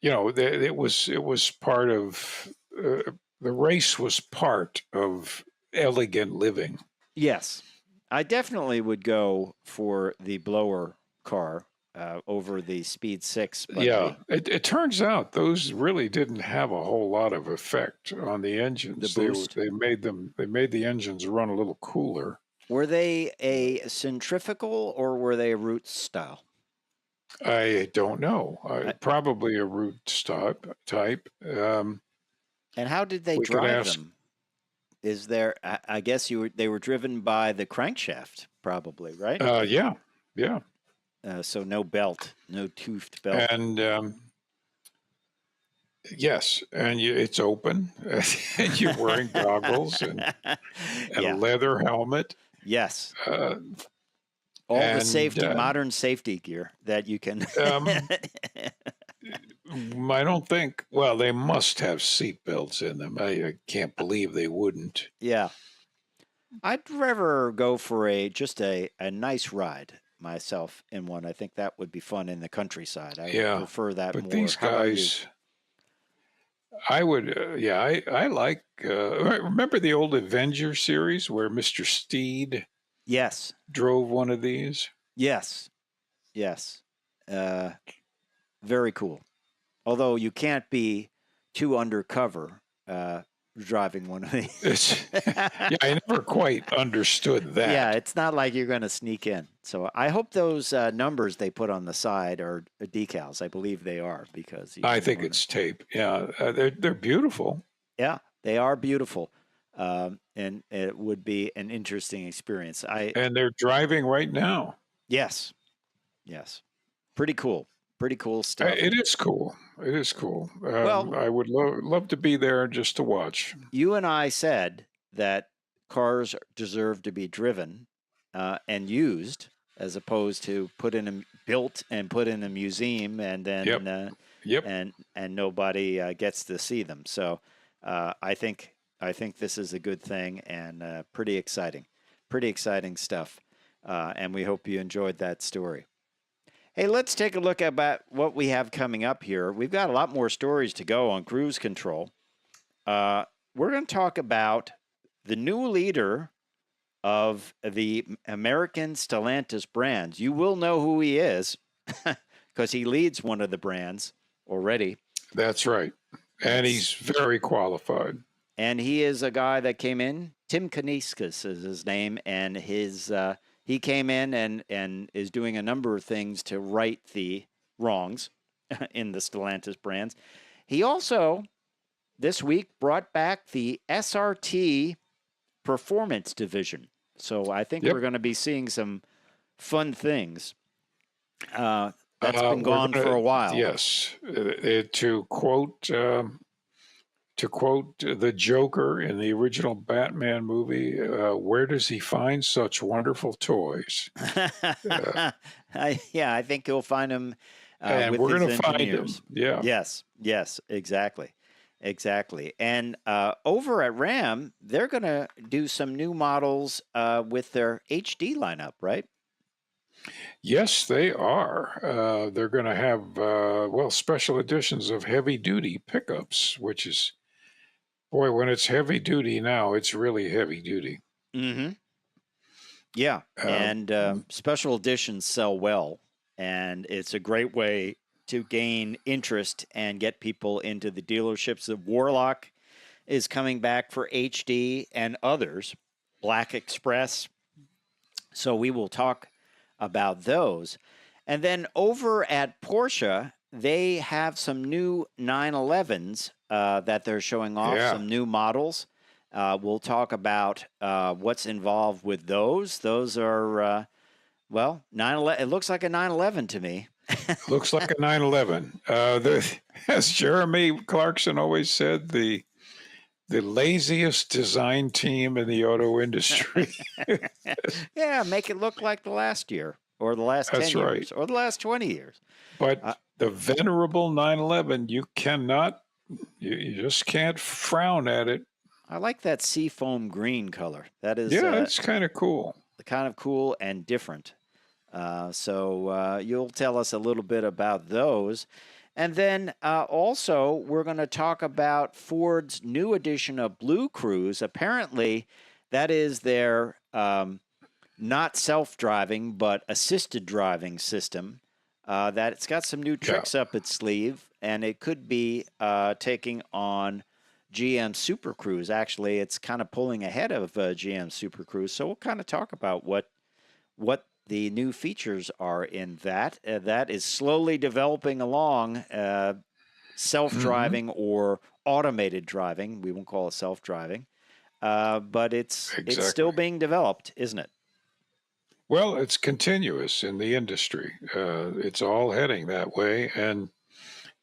it was part of the race was part of elegant living. Yes, I definitely would go for the blower car over the Speed 6. Yeah, it turns out those really didn't have a whole lot of effect on the engines. The boost. They made the engines run a little cooler. Were they a centrifugal or were they a root style? I don't know. Probably a root type. And how did they drive them? Is there? I guess they were driven by the crankshaft, probably, right? Yeah. So no belt, no toothed belt. And yes, and it's open, and you're wearing goggles and a leather helmet. Yes. All the safety, modern safety gear that you can. I don't think. Well, they must have seat belts in them. I can't believe they wouldn't. Yeah, I'd rather go for just a nice ride myself in one. I think that would be fun in the countryside. I would prefer that more. But these guys, I would. I like. Remember the old Avenger series where Mr. Steed? Yes. Drove one of these. Yes. Very cool. Although you can't be too undercover driving one of these. Yeah, I never quite understood that. Yeah, it's not like you're going to sneak in. So I hope those numbers they put on the side are decals. I believe they are because I think it's tape. Yeah, they're beautiful. Yeah, they are beautiful, and it would be an interesting experience. And they're driving right now. Yes, pretty cool stuff. It is cool. It is cool. Well, I would love to be there just to watch. You and I said that cars deserve to be driven and used, as opposed to built and put in a museum, and then and nobody gets to see them. So I think this is a good thing and pretty exciting stuff. And we hope you enjoyed that story. Hey, let's take a look at what we have coming up here. We've got a lot more stories to go on cruise control. We're going to talk about the new leader of the American Stellantis brands. You will know who he is because he leads one of the brands already. That's right. And he's very qualified. And he is a guy that came in. Tim Kaniskis is his name, and he came in and is doing a number of things to right the wrongs in the Stellantis brands. He also, this week, brought back the SRT performance division. So I think we're going to be seeing some fun things. That's been gone for a while. Yes. To quote the Joker in the original Batman movie, where does he find such wonderful toys? I think he'll find them and with we're going to find him. Yeah. Yes, exactly. And over at Ram, they're going to do some new models with their HD lineup, right? Yes, they are. They're going to have, special editions of heavy-duty pickups, which is, boy, when it's heavy-duty now, it's really heavy-duty. Mm-hmm. Yeah, and special editions sell well, and it's a great way to gain interest and get people into the dealerships. The Warlock is coming back for HD and others, Black Express. So we will talk about those. And then over at Porsche, they have some new 911s that they're showing off, some new models. We'll talk about what's involved with those. Those are, 911. It looks like a 911 to me. Looks like a 911. As Jeremy Clarkson always said, the laziest design team in the auto industry. Yeah, make it look like the last year or the last 10 years or the last 20 years. But the venerable 911, you just can't frown at it. I like that seafoam green color. That is, it's kind of cool. Kind of cool and different. So you'll tell us a little bit about those. And then also, we're going to talk about Ford's new edition of Blue Cruise. Apparently, that is their not self-driving, but assisted driving system. That it's got some new tricks up its sleeve, and it could be taking on GM Super Cruise. Actually, it's kind of pulling ahead of GM Super Cruise. So we'll kind of talk about what the new features are in that. That is slowly developing along, self-driving or automated driving. We won't call it self-driving, but it's still being developed, isn't it? Well, it's continuous in the industry. It's all heading that way. And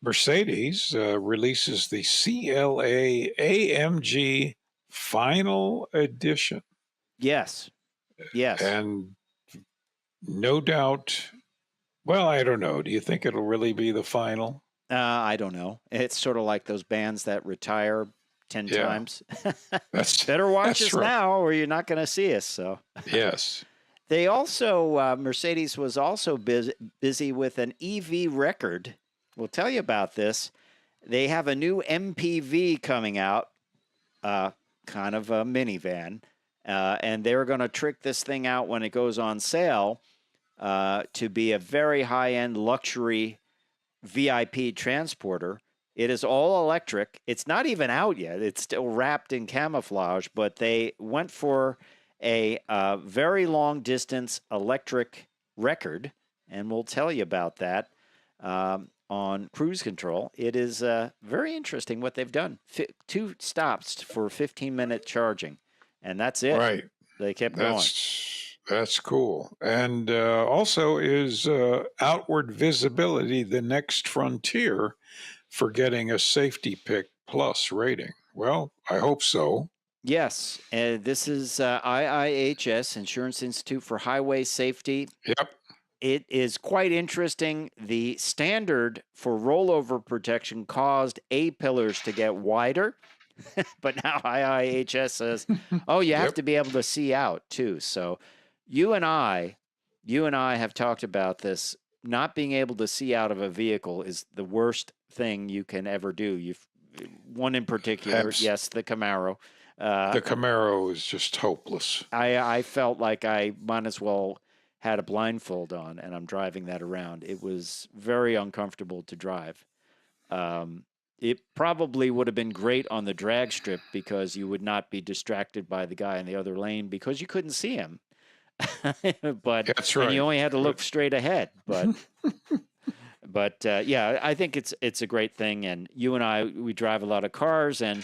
Mercedes releases the CLA AMG Final Edition. Yes. And no doubt, well, I don't know. Do you think it'll really be the final? I don't know. It's sort of like those bands that retire 10 times. Better watch us now or you're not going to see us. So yes. They also, Mercedes was also busy with an EV record. We'll tell you about this. They have a new MPV coming out, kind of a minivan, and they're going to trick this thing out when it goes on sale to be a very high-end luxury VIP transporter. It is all electric. It's not even out yet. It's still wrapped in camouflage, but they went for a very long distance electric record, and we'll tell you about that on Cruise Control. It is very interesting what they've done. 2 stops for 15-minute charging, and that's it. Right. They kept going. That's cool. And also is outward visibility the next frontier for getting a Safety Pick Plus rating? Well, I hope so. Yes. This is IIHS, Insurance Institute for Highway Safety. Yep. It is quite interesting. The standard for rollover protection caused A-pillars to get wider, but now IIHS says, oh, you have to be able to see out too. So you and I have talked about this. Not being able to see out of a vehicle is the worst thing you can ever do. One in particular, yes, the Camaro. The Camaro is just hopeless. I felt like I might as well had a blindfold on, and I'm driving that around. It was very uncomfortable to drive. It probably would have been great on the drag strip because you would not be distracted by the guy in the other lane because you couldn't see him. But that's right. And you only had to look straight ahead. But yeah, I think it's a great thing. And you and I, we drive a lot of cars, and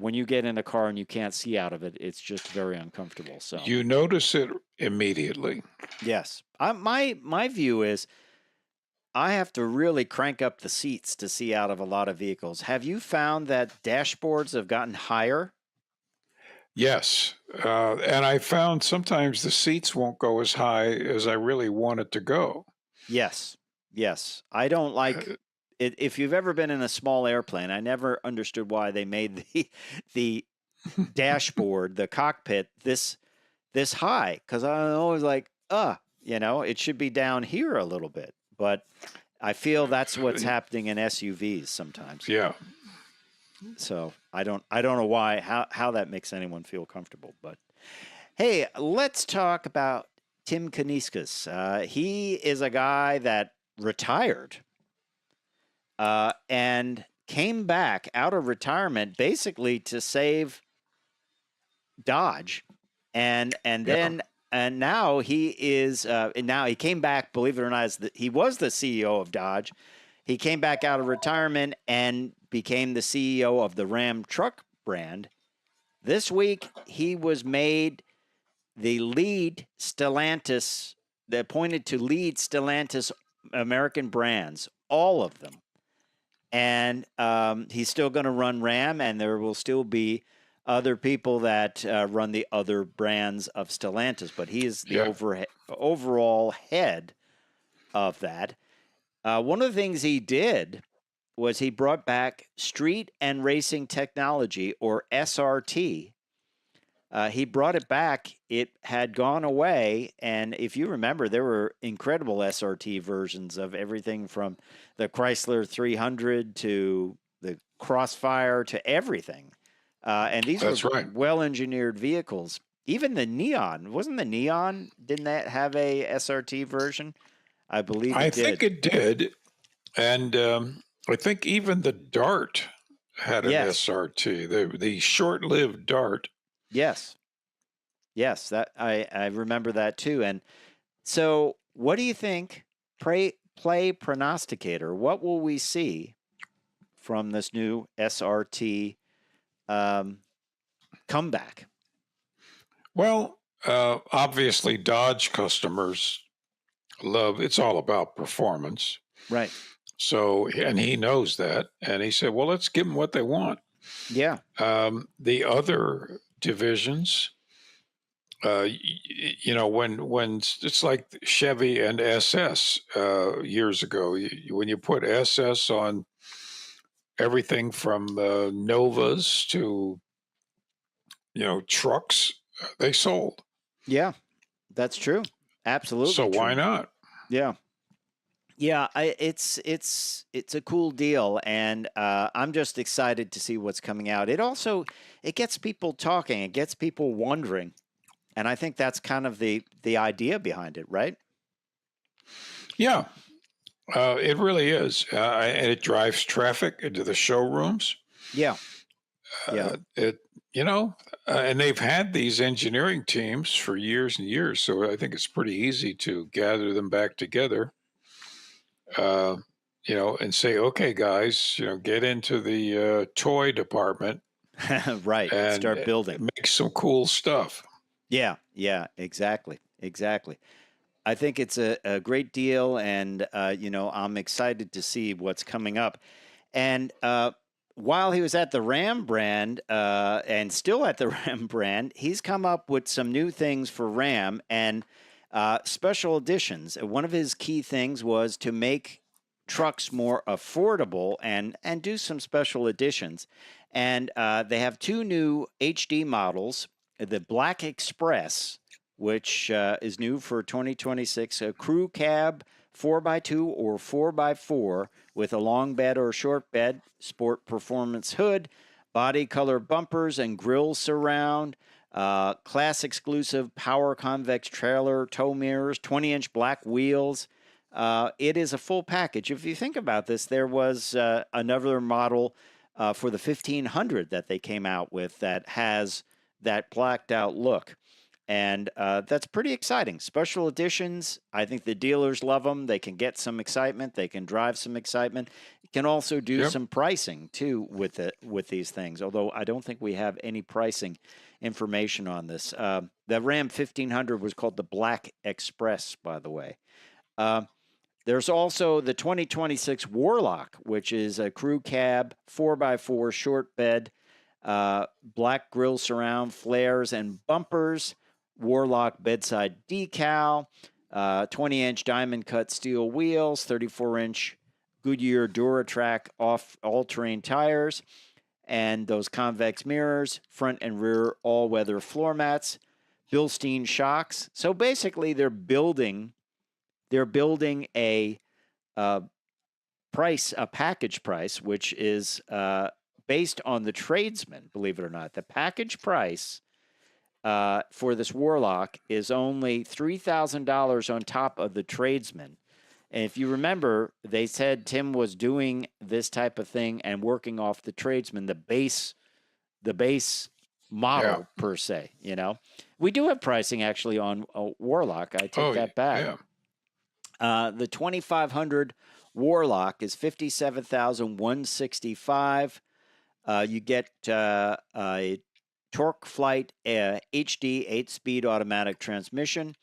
when you get in a car and you can't see out of it, it's just very uncomfortable. So you notice it immediately. Yes, my view is I have to really crank up the seats to see out of a lot of vehicles. Have you found that dashboards have gotten higher? Yes. And I found sometimes the seats won't go as high as I really want it to go. Yes. Yes. I don't like it. If you've ever been in a small airplane, I never understood why they made the dashboard, the cockpit, this high. Because I'm always like, it should be down here a little bit. But I feel that's what's happening in SUVs sometimes. Yeah. So I don't know why, how that makes anyone feel comfortable. But hey, let's talk about Tim Kuniskis. He is a guy that retired and came back out of retirement basically to save Dodge, and now he is now he came back. Believe it or not, he was the CEO of Dodge. He came back out of retirement and became the CEO of the Ram truck brand. This week, he was made the lead Stellantis, appointed to lead Stellantis American brands, all of them. And he's still going to run Ram, and there will still be other people that run the other brands of Stellantis, but he is the overall head of that. One of the things he did was he brought back Street and Racing Technology, or SRT. He brought it back. It had gone away, and if you remember, there were incredible SRT versions of everything from the Chrysler 300 to the Crossfire to everything. And these were well-engineered vehicles. Even the Neon, wasn't the Neon, didn't that have a SRT version? I believe it did. I think it did. And I think even the Dart had an SRT, the short-lived Dart. Yes. Yes, that I remember that too. And so what do you think, play prognosticator, what will we see from this new SRT comeback? Well, obviously Dodge customers it's all about performance. Right. So, and he knows that. And he said, well, let's give them what they want. Yeah. The other divisions, when it's like Chevy and SS years ago, when you put SS on everything from Novas to, trucks, they sold. Yeah, that's true. Absolutely. So why not? Yeah. Yeah, it's a cool deal, and I'm just excited to see what's coming out. It gets people talking, it gets people wondering, and I think that's kind of the idea behind it, right? Yeah. It really is, and it drives traffic into the showrooms. Yeah. Yeah. It, you know, and they've had these engineering teams for years and years, so I think it's pretty easy to gather them back together. Uh, and say, okay, guys, get into the toy department Right. and Start building. make some cool stuff. Yeah. Yeah. Exactly. Exactly. I think it's a great deal, and I'm excited to see what's coming up. And while he was at the Ram brand, and still at the Ram brand, he's come up with some new things for Ram and special editions. One of his key things was to make trucks more affordable and do some special editions. And they have two new HD models, the Black Express, which is new for 2026, a crew cab 4x2 or 4x4 with a long bed or short bed, sport performance hood, body color bumpers and grill surround, class exclusive power convex trailer, tow mirrors, 20-inch black wheels. It is a full package. If you think about this, there was another model for the 1500 that they came out with that has that blacked out look. And that's pretty exciting. Special editions, I think the dealers love them. They can get some excitement. They can drive some excitement. You can also do some pricing, too, with these things, although I don't think we have any pricing information on this. The Ram 1500 was called the Black Express, by the way. There's also the 2026 Warlock, which is a crew cab, 4x4 short bed, black grille surround, flares, and bumpers. Warlock bedside decal, 20-inch diamond cut steel wheels, 34-inch Goodyear Duratrack all-terrain tires, and those convex mirrors, front and rear all-weather floor mats, Bilstein shocks. So basically, they're building a package price, which is based on the tradesman. Believe it or not, the package price for this Warlock is only $3,000 on top of the tradesman. And if you remember, they said Tim was doing this type of thing and working off the tradesman, the base model per se. We do have pricing actually on a Warlock. I take that back. Yeah. The 2500 Warlock is $57,165. You get a Torque Flight HD 8-speed automatic transmission,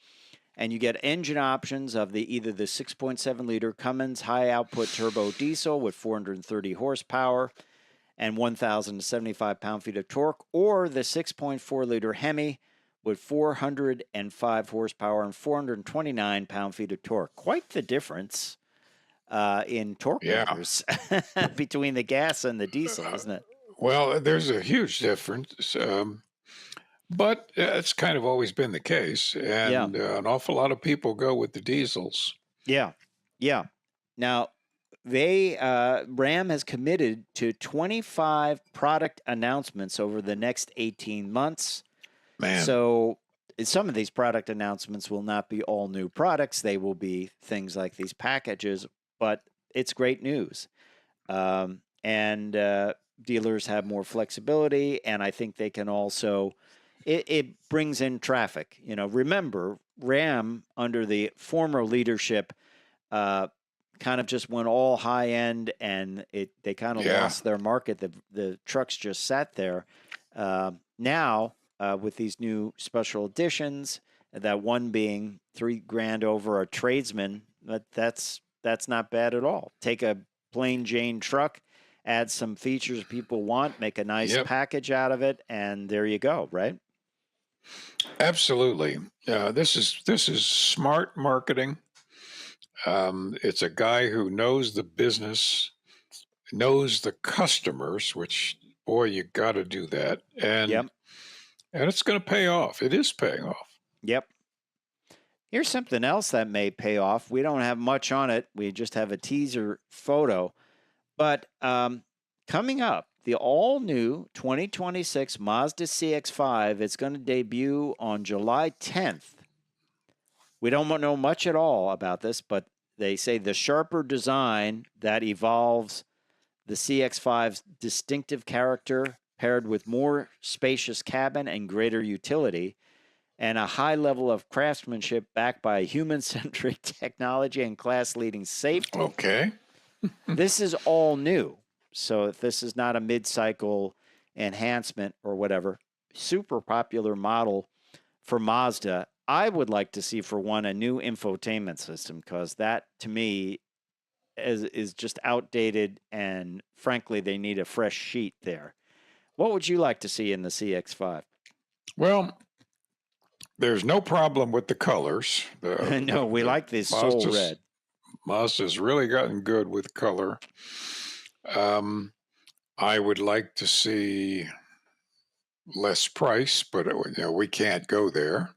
and you get engine options of either the 6.7-liter Cummins high-output turbo diesel with 430 horsepower and 1,075 pound-feet of torque, or the 6.4-liter Hemi with 405 horsepower and 429 pound-feet of torque. Quite the difference in torque numbers between the gas and the diesel, isn't it? Well, there's a huge difference, but it's kind of always been the case, and an awful lot of people go with the diesels. Yeah. Now, Ram has committed to 25 product announcements over the next 18 months. Man. So some of these product announcements will not be all new products. They will be things like these packages, but it's great news. Dealers have more flexibility, and I think they can also, it brings in traffic. Remember, Ram, under the former leadership, kind of just went all high end, and they kind of lost their market. The trucks just sat there. Now, with these new special editions, that one being $3,000 over a tradesman, that's not bad at all. Take a plain Jane truck, add some features people want, make a nice package out of it, and there you go, right? Absolutely. This is smart marketing. It's a guy who knows the business, knows the customers, which, boy, you got to do that. And it's going to pay off. It is paying off. Yep. Here's something else that may pay off. We don't have much on it. We just have a teaser photo. But coming up, the all-new 2026 Mazda CX-5, it's going to debut on July 10th. We don't know much at all about this, but They say the sharper design that evolves the CX-5's distinctive character paired with more spacious cabin and greater utility and a high level of craftsmanship backed by human-centric technology and class-leading safety. Okay. This is all new. So if this is not a mid-cycle enhancement or whatever, super popular model for Mazda, I would like to see, for one, a new infotainment system, because that, to me, is just outdated, and frankly, they need a fresh sheet there. What would you like to see in the CX-5? Well, there's no problem with the colors. No, we like this soul red. Mazda's really gotten good with color. I would like to see less price, but we can't go there.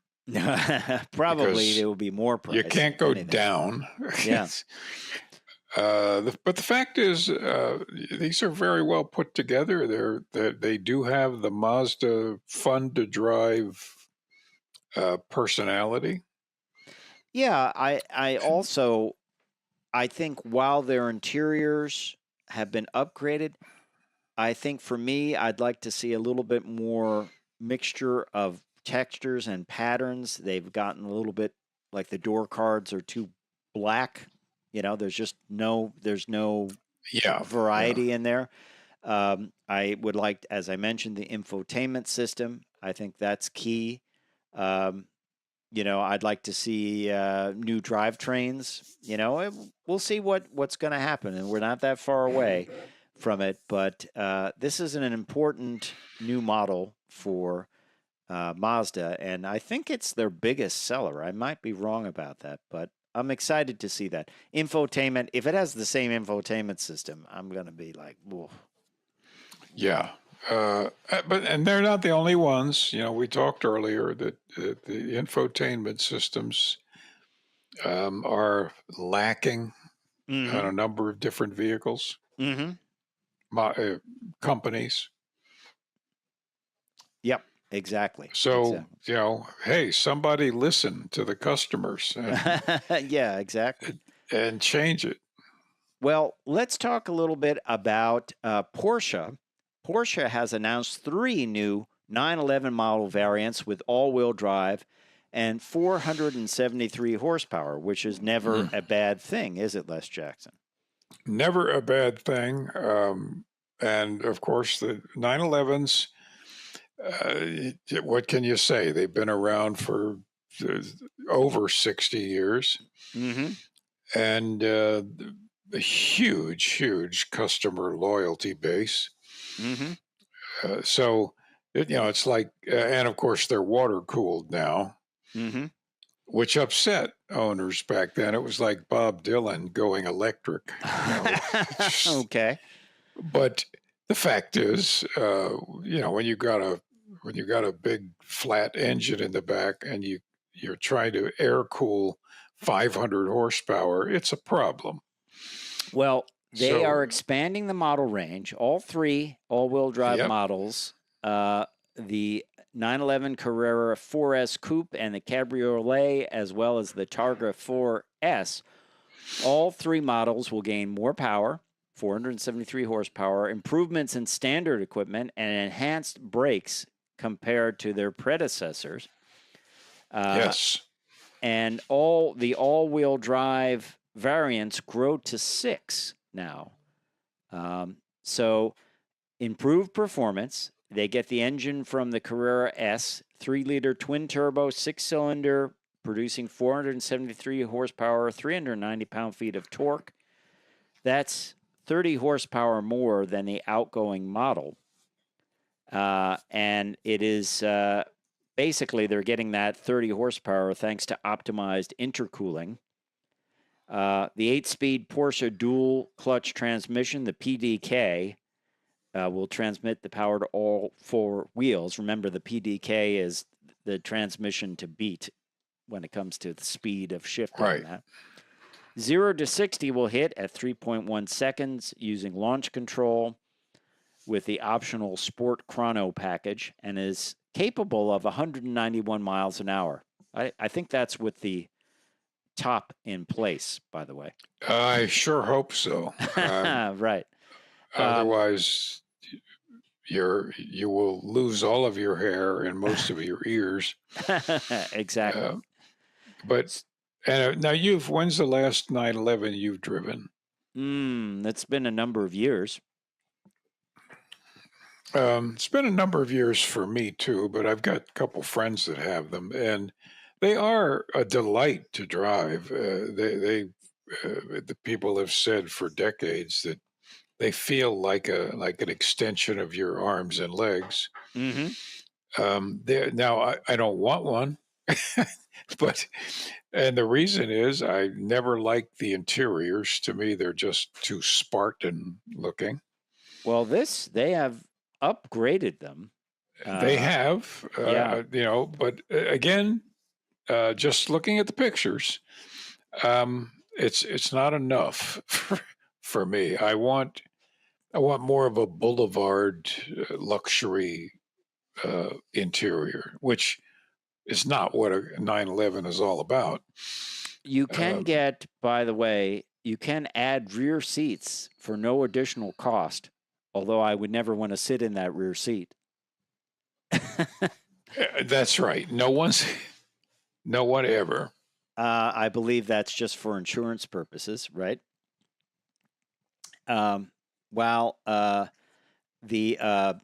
Probably there will be more price. You can't go down. Yeah. But the fact is, these are very well put together. They do have the Mazda fun to drive personality. Yeah, I think while their interiors have been upgraded, I think for me, I'd like to see a little bit more mixture of textures and patterns. They've gotten a little bit, like the door cards are too black. There's no variety in there. I would like, as I mentioned, the infotainment system. I think that's key. I'd like to see new drivetrains. We'll see what's going to happen, and we're not that far away from it. But this is an important new model for Mazda, and I think it's their biggest seller. I might be wrong about that, but I'm excited to see that. Infotainment, if it has the same infotainment system, I'm going to be like, whoa. Yeah. And they're not the only ones. We talked earlier that the infotainment systems are lacking on a number of different vehicles, companies. Yep, exactly. So, hey, somebody listen to the customers. Yeah, exactly. And change it. Well, let's talk a little bit about Porsche. Porsche has announced 3 new 911 model variants with all-wheel drive and 473 horsepower, which is never a bad thing, is it, Les Jackson? Never a bad thing. And, of course, the 911s, what can you say? They've been around for over 60 years. And a huge customer loyalty base. So, it's like, and of course they're water cooled now, which upset owners back then. It was like Bob Dylan going electric. Okay. But the fact is, when you got a big flat engine in the back and you're trying to air cool 500 horsepower, it's a problem. Well, they are expanding the model range. All 3 all-wheel drive models, the 911 Carrera 4S Coupe and the Cabriolet, as well as the Targa 4S, all 3 models will gain more power, 473 horsepower, improvements in standard equipment, and enhanced brakes compared to their predecessors. Yes. And all the all-wheel drive variants grow to 6 now. So improved performance. They get the engine from the Carrera S, 3-liter twin-turbo, 6-cylinder, producing 473 horsepower, 390 pound-feet of torque. That's 30 horsepower more than the outgoing model. And it is basically they're getting that 30 horsepower thanks to optimized intercooling. The 8-speed Porsche dual-clutch transmission, the PDK, will transmit the power to all 4 wheels. Remember, the PDK is the transmission to beat when it comes to the speed of shifting. Right. That. 0 to 60 will hit at 3.1 seconds using launch control with the optional Sport Chrono package and is capable of 191 miles an hour. I think that's with the top in place, by the way. I sure hope so. Right. Otherwise, you will lose all of your hair and most of your ears. Exactly. But now when's the last 911 you've driven? It's been a number of years. It's been a number of years for me too, but I've got a couple friends that have them, and they are a delight to drive. The people have said for decades that they feel like an extension of your arms and legs. Now I don't want one, but and the reason is I never liked the interiors. To me, they're just too Spartan looking. Well, they have upgraded them. They have, Yeah. But again, just looking at the pictures, it's not enough for me. I want more of a boulevard luxury interior, which is not what a 911 is all about. You can get, by the way, you can add rear seats for no additional cost, although I would never want to sit in that rear seat. That's right. No one ever. I believe that's just for insurance purposes, right? While the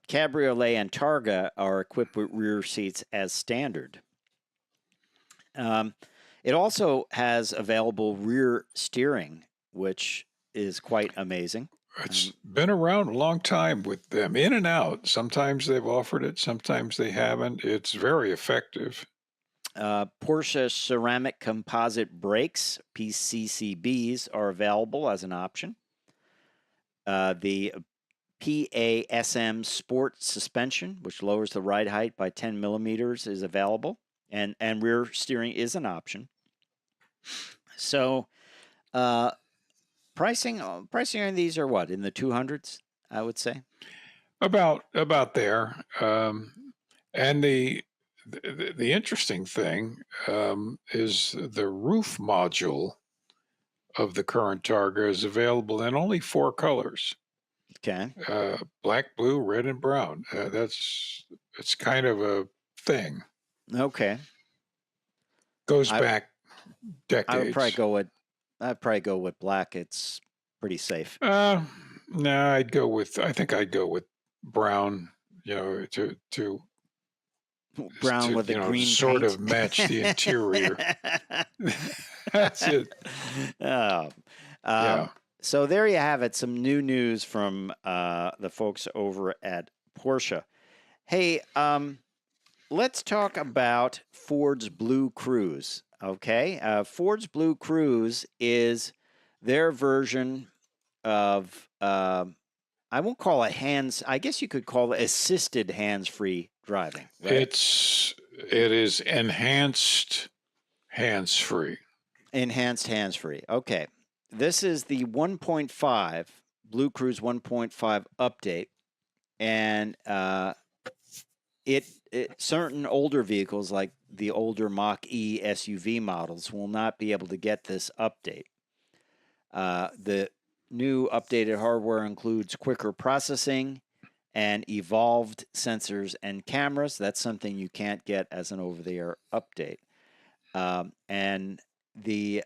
Cabriolet and Targa are equipped with rear seats as standard. It also has available rear steering, which is quite amazing. It's been around a long time with them, in and out. Sometimes they've offered it, sometimes they haven't. It's very effective. Porsche ceramic composite brakes, PCCBs, are available as an option. The PASM Sport suspension, which lowers the ride height by 10 millimeters, is available, and rear steering is an option. So, pricing on these are what, in the 200s, I would say. About there, and the interesting thing is the roof module of the current Targa is available in only 4 colors. Okay. Black, blue, red, and brown. It's kind of a thing. Okay. Goes back decades. I'd probably go with black. It's pretty safe. No, I think I'd go with brown. To brown with a green sort paint. of match the interior. That's it. Yeah. So there you have it. Some new news from the folks over at Porsche. Hey, let's talk about Ford's Blue Cruise. Okay, Ford's Blue Cruise is their version of I won't call it I guess you could call it assisted hands-free driving. Right? It is enhanced hands-free. Enhanced hands-free. Okay. This is the 1.5 Blue Cruise 1.5 update, and certain older vehicles like the older Mach-E SUV models will not be able to get this update. The new updated hardware includes quicker processing and evolved sensors and cameras. That's something you can't get as an over-the-air update. And the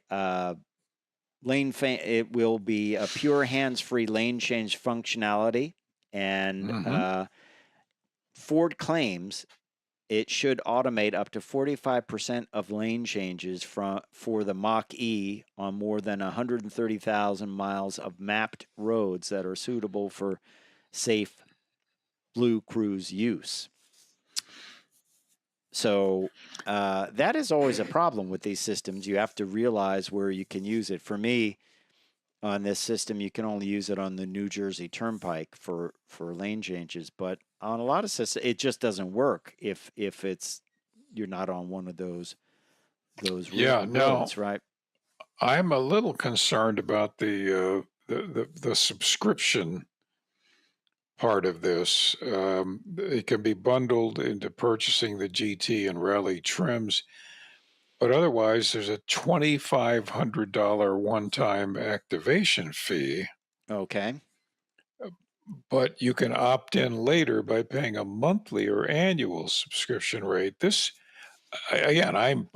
it will be a pure hands-free lane change functionality, and Ford claims it should automate up to 45% of lane changes for the Mach-E on more than 130,000 miles of mapped roads that are suitable for safe Blue Cruise use. So that is always a problem with these systems. You have to realize where you can use it. For me, on this system, you can only use it on the New Jersey Turnpike for lane changes. But on a lot of systems, it just doesn't work if you're not on one of those roads, right? I'm a little concerned about the subscription part of this. It can be bundled into purchasing the GT and Rally trims, But otherwise, there's a $2,500 one-time activation fee, Okay. but you can opt in later by paying a monthly or annual subscription rate. Again, I'm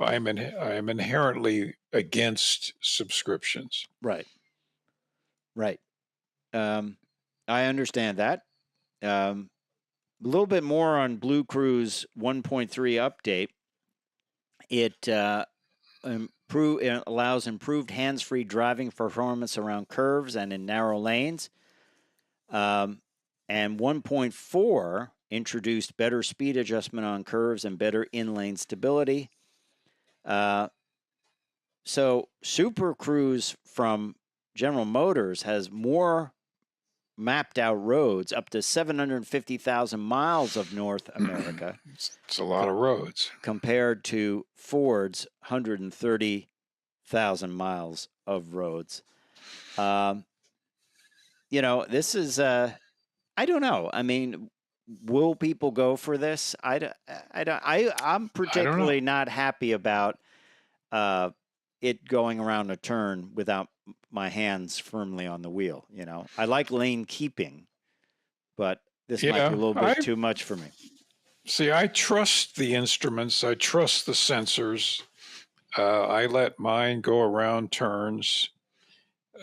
inherently against subscriptions. Right. Right. Um, I understand that. A little bit more on Blue Cruise 1.3 update. It it allows improved hands-free driving performance around curves and in narrow lanes. And 1.4 introduced better speed adjustment on curves and better in-lane stability. So Super Cruise from General Motors has more mapped out roads, up to 750,000 miles of North America. It's a lot of roads. Compared to Ford's 130,000 miles of roads. This is, I don't know. I mean, will people go for this? I'm particularly not happy about it going around a turn without my hands firmly on the wheel. I like lane keeping, but this might be a little bit too much for me. See, I trust the instruments. I trust the sensors. I let mine go around turns.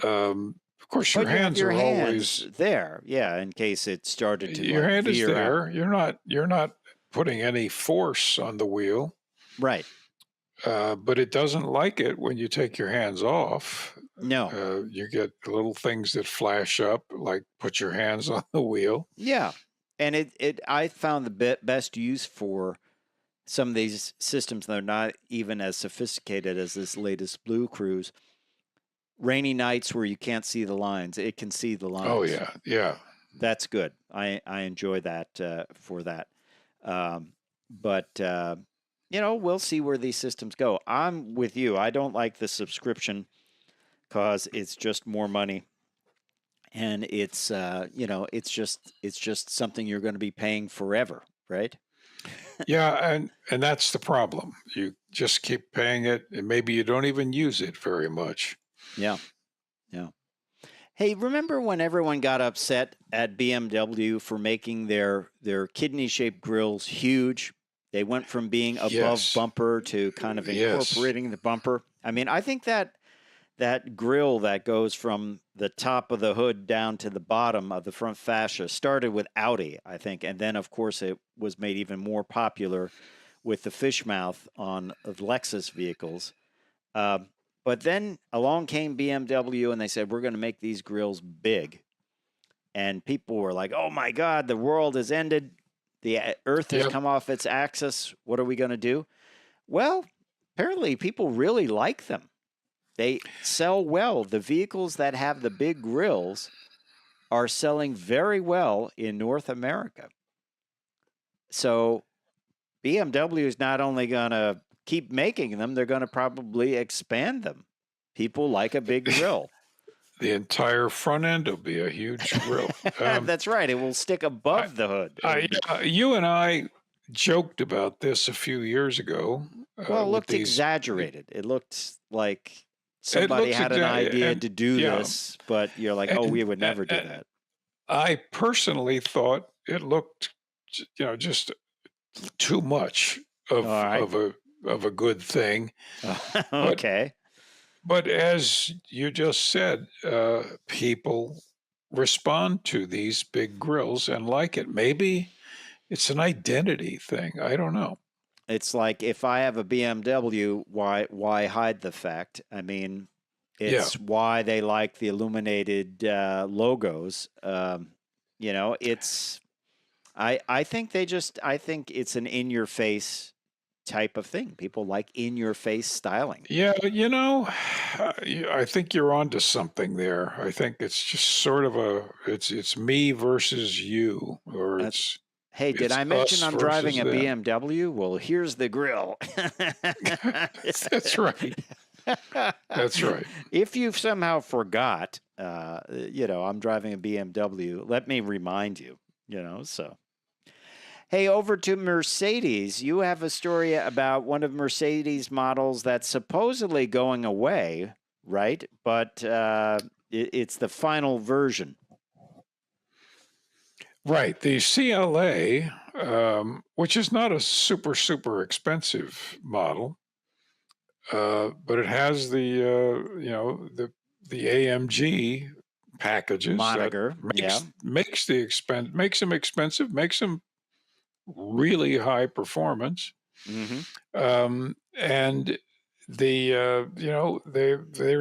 Of course, your hands are always there. Yeah, in case it started to. Your hand is there. Out. You're not putting any force on the wheel. Right. But it doesn't like it when you take your hands off. No. You get little things that flash up, like put your hands on the wheel. Yeah. And I found the best use for some of these systems that are not even as sophisticated as this latest Blue Cruise. Rainy nights where you can't see the lines, it can see the lines. Oh, yeah. Yeah. That's good. I enjoy that for that. But we'll see where these systems go. I'm with you. I don't like the subscription because it's just more money. And it's, it's just something you're going to be paying forever, right? Yeah, and that's the problem. You just keep paying it, and maybe you don't even use it very much. Yeah. Yeah. Hey, remember when everyone got upset at BMW for making their kidney-shaped grills huge? They went from being above bumper to kind of incorporating the bumper. I mean, I think that grill that goes from the top of the hood down to the bottom of the front fascia started with Audi, I think. And then, of course, it was made even more popular with the fish mouth on Lexus vehicles. But then along came BMW and they said, we're going to make these grills big. And people were like, oh, my God, the world has ended. The Earth has come off its axis. What are we going to do? Well, apparently people really like them. They sell well. The vehicles that have the big grills are selling very well in North America. So BMW is not only going to keep making them, they're going to probably expand them. People like a big grill. The entire front end will be a huge grill. That's right. It will stick above the hood. You and I joked about this a few years ago. Well, it looked exaggerated. It looked like somebody had an idea to do this, but you're like, we would never do that. I personally thought it looked, just too much of a good thing. Okay. But as you just said, people respond to these big grills and like it. Maybe it's an identity thing. I don't know. It's like if I have a BMW, why hide the fact? I mean, it's why they like the illuminated logos. It's I think it's an in-your-face type of thing. People like in-your-face styling. Yeah, I think you're onto something there. I think it's just sort of it's me versus you, or it's. Hey, did I mention I'm driving a BMW? Well, here's the grill. That's right. That's right. If you've somehow forgot, I'm driving a BMW, let me remind you, so. Hey, over to Mercedes. You have a story about one of Mercedes models that's supposedly going away, right? But it's the final version. Right. The CLA, which is not a super expensive model, but it has the AMG packages Moniker, that makes them expensive, makes them really high performance. And they're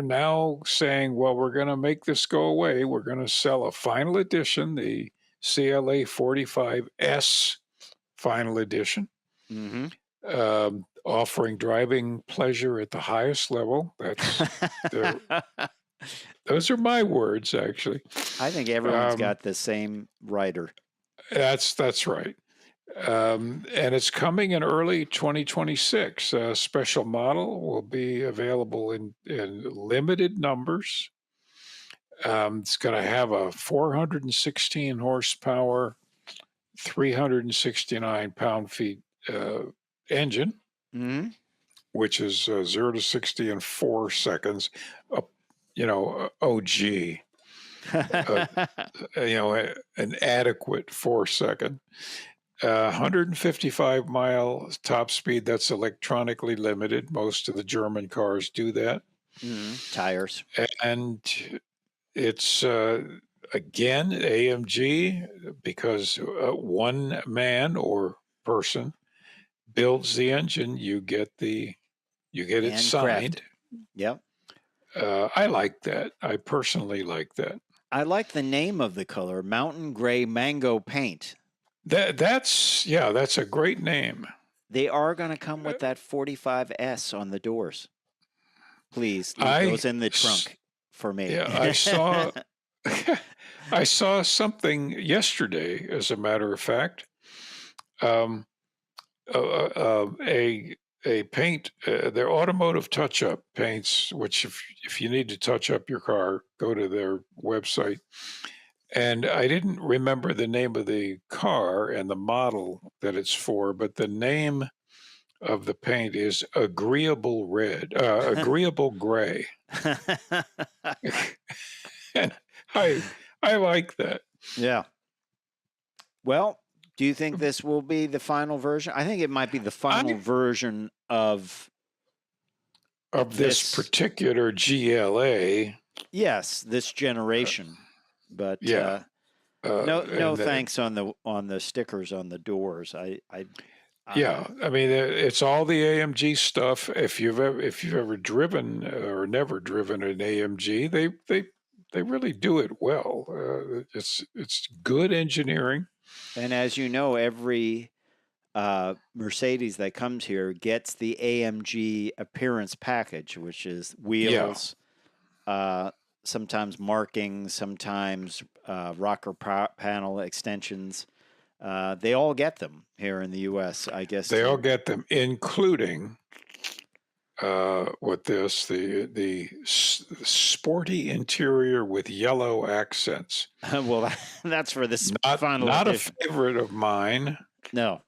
now saying, well, we're going to make this go away. We're going to sell a final edition, the CLA 45S final edition, offering driving pleasure at the highest level. Those are my words, actually. I think everyone's got the same writer. That's right. And it's coming in early 2026. A special model will be available in limited numbers. It's going to have a 416 horsepower, 369 pound-feet engine, which is 0 to 60 in 4 seconds. OG. An adequate 4-second. 155 mile top speed. That's electronically limited. Most of the German cars do that. Tires. And it's again AMG, because one man or person builds the engine. You get it signed. Yep. I like that. I personally like that. I like the name of the color, Mountain Gray Mango Paint. That's a great name. They are going to come with that 45S on the doors. Please leave those in the trunk for me. Yeah, I saw something yesterday, as a matter of fact. A paint, their automotive touch-up paints, which if you need to touch up your car, go to their website. And I didn't remember the name of the car and the model that it's for, but the name of the paint is Agreeable Gray. And I like that. Yeah. Well, do you think this will be the final version? I think it might be the final version of this particular GLA. Yes, this generation. But no thanks on the stickers on the doors. I mean, it's all the AMG stuff. If you've ever driven or never driven an AMG, they really do it well. It's good engineering. And as you know, every Mercedes that comes here gets the AMG appearance package, which is wheels, sometimes markings, sometimes rocker panel extensions. They all get them here in the U.S., I guess. They all get them, including the sporty interior with yellow accents. Well, that's for this final not edition. A favorite of mine. No.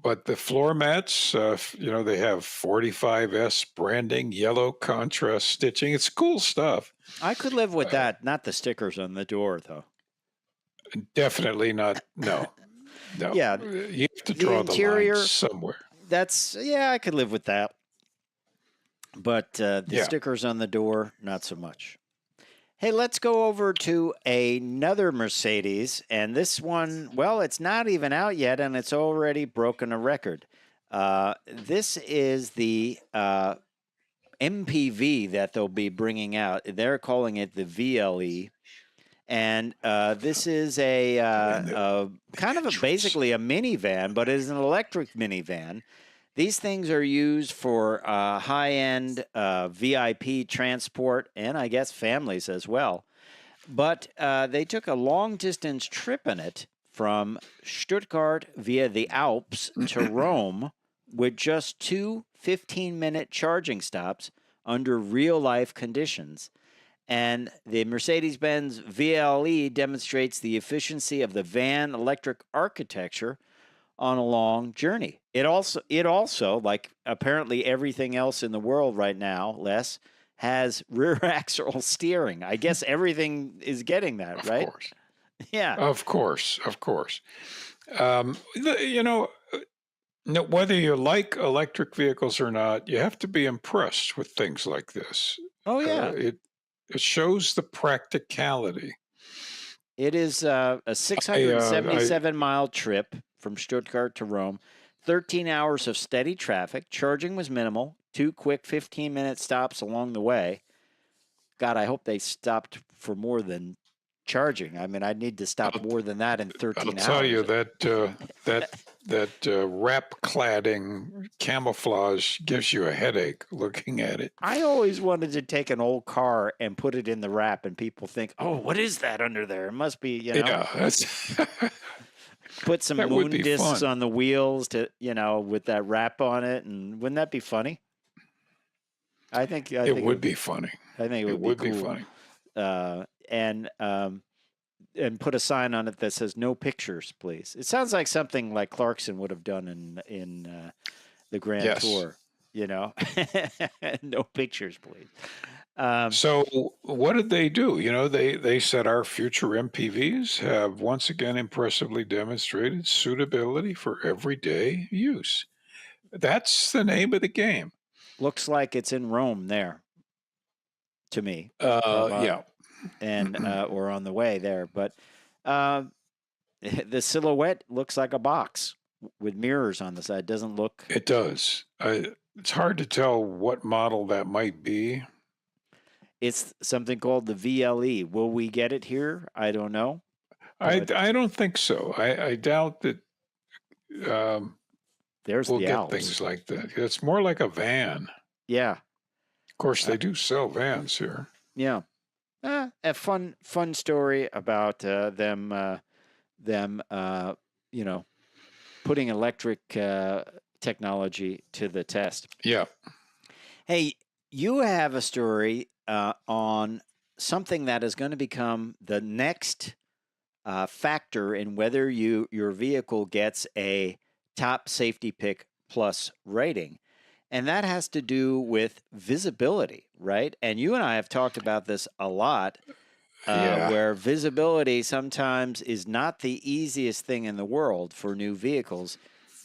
But the floor mats, they have 45S branding, yellow contrast stitching. It's cool stuff. I could live with that. Not the stickers on the door, though. Definitely not. No. Yeah. You have to draw the line somewhere. I could live with that. But the stickers on the door, not so much. Hey, let's go over to another Mercedes. And this one, well, it's not even out yet, and it's already broken a record. This is the MPV that they'll be bringing out. They're calling it the VLE. And this is a kind of basically a minivan, but it is an electric minivan. These things are used for high-end VIP transport and, I guess, families as well. But they took a long-distance trip in it from Stuttgart via the Alps to Rome with just 2 15-minute charging stops under real-life conditions. And the Mercedes-Benz VLE demonstrates the efficiency of the van electric architecture on a long journey. It also, like apparently everything else in the world right now, Les, has rear axle steering. I guess everything is getting that, right? Of course. Yeah. Of course. Of course. You know, whether you like electric vehicles or not, you have to be impressed with things like this. Oh, yeah. It shows the practicality. It is a 677-mile trip from Stuttgart to Rome, 13 hours of steady traffic. Charging was minimal, 2 quick 15-minute stops along the way. God, I hope they stopped for more than charging. I mean, I'd need to stop more than that in 13 hours. I'll tell you that wrap cladding camouflage gives you a headache looking at it. I always wanted to take an old car and put it in the wrap, and people think, "Oh, what is that under there? It must be, Yeah, put some that would moon be discs fun. on the wheels to, with that wrap on it, and wouldn't that be funny? I think it would be funny. I think it would be cool. And put a sign on it that says "No pictures, please." It sounds like something like Clarkson would have done in the Grand Tour. No pictures, please. So what did they do? They said our future MPVs have once again impressively demonstrated suitability for everyday use. That's the name of the game. Looks like it's in Rome there, to me. Yeah. And or on the way there. But the silhouette looks like a box with mirrors on the side. Doesn't look. It does. It's hard to tell what model that might be. It's something called the VLE. Will we get it here? I don't know. I don't think so. I doubt that we'll get Alps. things like that. It's more like a van. Yeah. Of course, they do sell vans here. Yeah. A fun story about them putting electric technology to the test. Yeah. Hey, you have a story on something that is going to become the next factor in whether your vehicle gets a top safety pick plus rating. And that has to do with visibility, right? And you and I have talked about this a lot, where visibility sometimes is not the easiest thing in the world for new vehicles.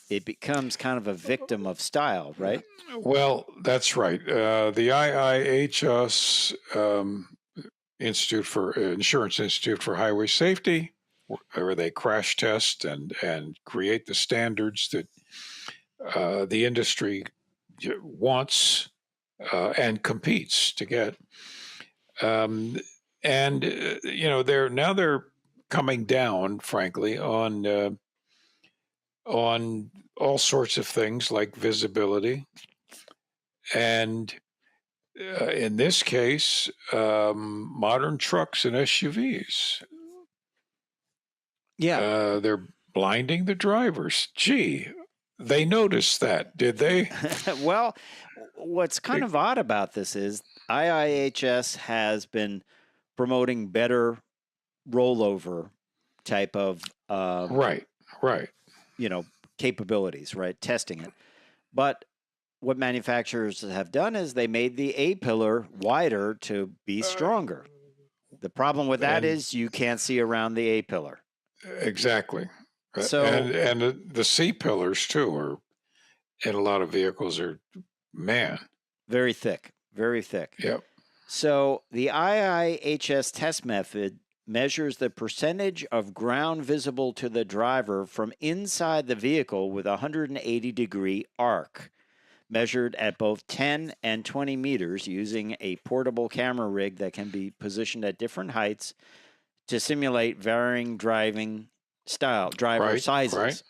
It becomes kind of a victim of style, right? Well, that's right. The IIHS Insurance Institute for Highway Safety, where they crash test and create the standards that the industry wants and competes to get. They're coming down, frankly, on all sorts of things like visibility, and in this case, modern trucks and SUVs. Yeah, they're blinding the drivers. Gee, they noticed that, did they? Well, what's kind of odd about this is IIHS has been promoting better rollover type of right. Capabilities, right? Testing it. But what manufacturers have done is they made the A-pillar wider to be stronger. The problem with that is you can't see around the A-pillar. Exactly. So, and the C-pillars too are, in a lot of vehicles, are very thick. Yep. So the IIHS test method measures the percentage of ground visible to the driver from inside the vehicle with a 180-degree arc, measured at both 10 and 20 meters using a portable camera rig that can be positioned at different heights to simulate varying driver sizes. Right.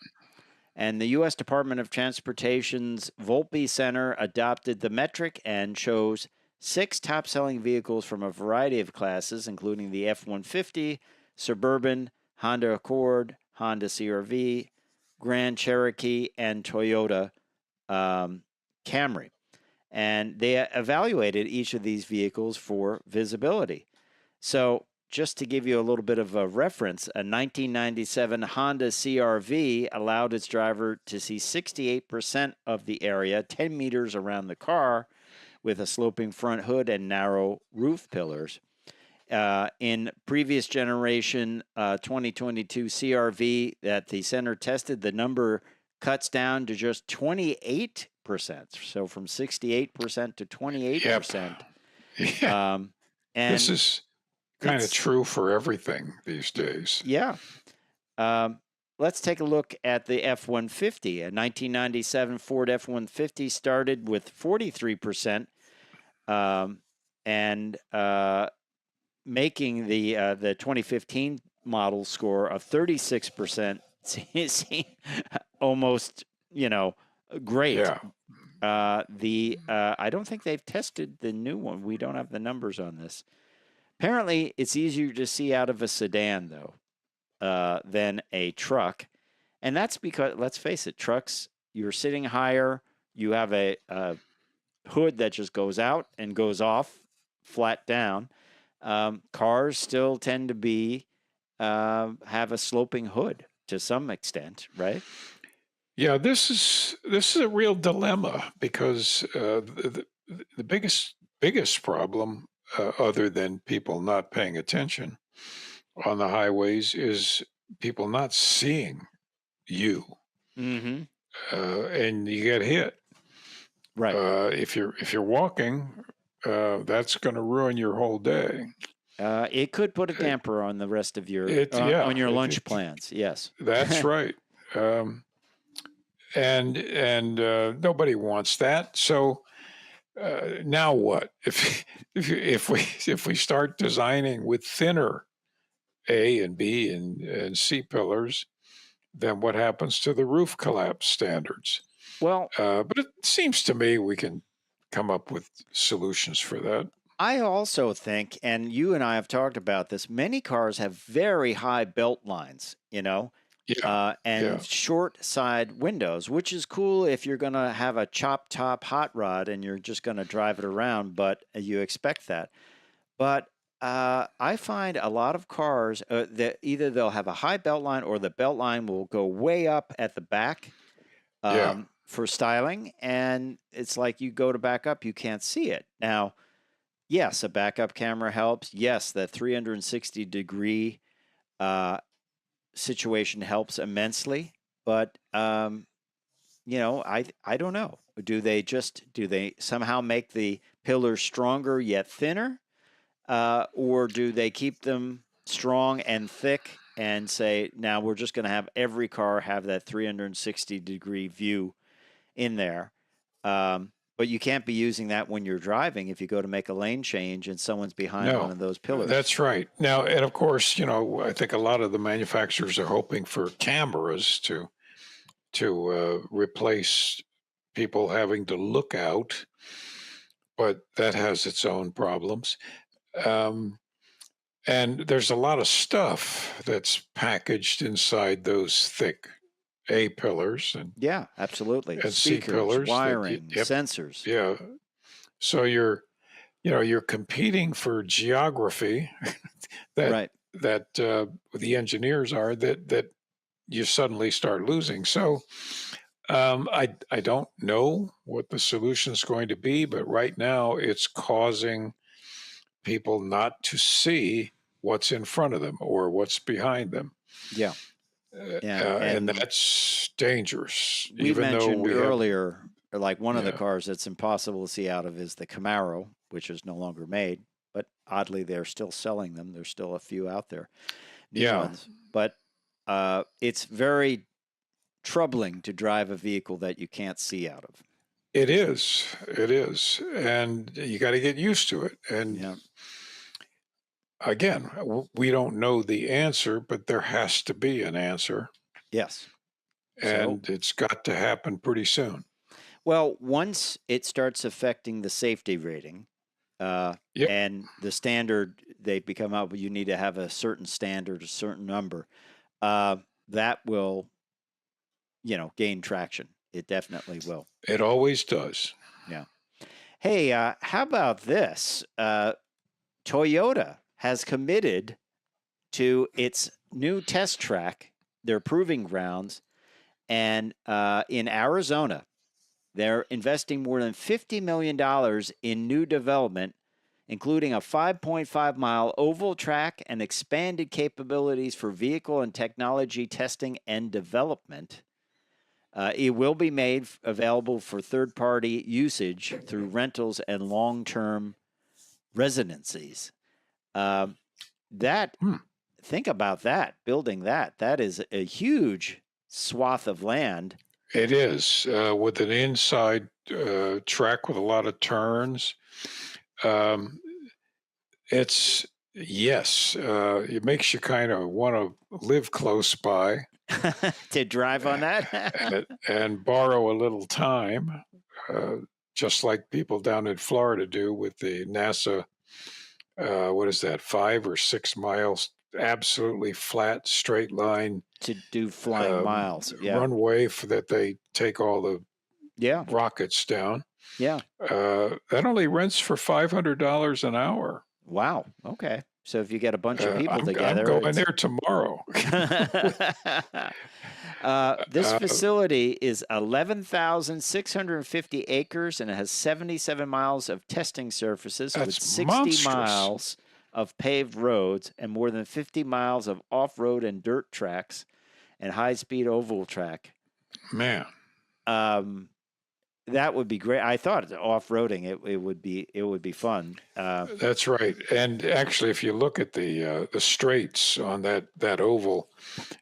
And the U.S. Department of Transportation's Volpe Center adopted the metric and chose 6 top-selling vehicles from a variety of classes, including the F-150, Suburban, Honda Accord, Honda CR-V, Grand Cherokee, and Toyota Camry. and they evaluated each of these vehicles for visibility. So just to give you a little bit of a reference, a 1997 Honda CR-V allowed its driver to see 68% of the area, 10 meters around the car, with a sloping front hood and narrow roof pillars. In previous generation 2022 CR-V that the center tested, the number cuts down to just 28%. So from 68% to 28%. Yep. Yeah. And this is kind of true for everything these days. Yeah. Let's take a look at the F-150. A 1997 Ford F-150 started with 43%, and making the 2015 model score of 36%. Almost, great. Yeah. I don't think they've tested the new one. We don't have the numbers on this. Apparently, it's easier to see out of a sedan, though, than a truck. And that's because, let's face it, trucks, you're sitting higher. You have a hood that just goes out and goes off flat down. Cars still tend to be have a sloping hood to some extent, right? Yeah, this is a real dilemma because the biggest problem, other than people not paying attention on the highways, is people not seeing you, Mm-hmm. and you get hit. Right. If you're walking, that's going to ruin your whole day. It could put a damper on the rest of your on your lunch plans. Yes, that's right. And nobody wants that. So now what? If we start designing with thinner A and B and C pillars, then what happens to the roof collapse standards? Well, but it seems to me we can come up with solutions for that. I also think, and you and I have talked about this, many cars have very high belt lines, and short side windows, which is cool if you're going to have a chop top hot rod and you're just going to drive it around, but you expect that. But I find a lot of cars that either they'll have a high belt line or the belt line will go way up at the back for styling. And it's like you go to back up, you can't see it. Now, yes, a backup camera helps. Yes, the 360-degree situation helps immensely. But, I don't know. Do they somehow make the pillars stronger yet thinner? Or do they keep them strong and thick and say, now we're just going to have every car have that 360-degree view in there? But you can't be using that when you're driving if you go to make a lane change and somene's behind one of those pillars. That's right. Now, and of course, I think a lot of the manufacturers are hoping for cameras to replace people having to look out, but that has its own problems. And there's a lot of stuff that's packaged inside those thick A pillars and absolutely, and speakers, C pillars, wiring, sensors. Yeah, so you're competing for geography that the engineers are that you suddenly start losing. So I don't know what the solution is going to be, but right now it's causing people not to see what's in front of them or what's behind them. Yeah. And that's dangerous. We mentioned earlier, like one of the cars that's impossible to see out of is the Camaro, which is no longer made, but oddly, they're still selling them. There's still a few out there. Ones. But it's very troubling to drive a vehicle that you can't see out of. It is. And you got to get used to it. And again, we don't know the answer, but there has to be an answer. Yes. And it's got to happen pretty soon. Well, once it starts affecting the safety rating and the standard, they become out, you need to have a certain standard, a certain number, that will, gain traction. It definitely will. It always does. Yeah. Hey, how about this? Toyota has committed to its new test track, their proving grounds, and in Arizona, they're investing more than $50 million in new development, including a 5.5-mile oval track and expanded capabilities for vehicle and technology testing and development. It will be made available for third-party usage through rentals and long-term residencies. Think about that, building that. That is a huge swath of land. It is, with an inside track with a lot of turns. It makes you kind of want to live close by. To drive on that? and borrow a little time, just like people down in Florida do with the NASA, what is that, 5 or 6 miles, absolutely flat, straight line. To do flying miles. Yeah. Runway that they take all the rockets down. Yeah. That only rents for $500 an hour. Wow. Okay. So if you get a bunch of people together. I'm going there tomorrow. This facility is 11,650 acres and it has 77 miles of testing surfaces with 60 monstrous. miles of paved roads and more than 50 miles of off-road and dirt tracks and high-speed oval track. Man. That would be great. I thought off-roading it would be fun. That's right. And actually, if you look at the straights on that oval,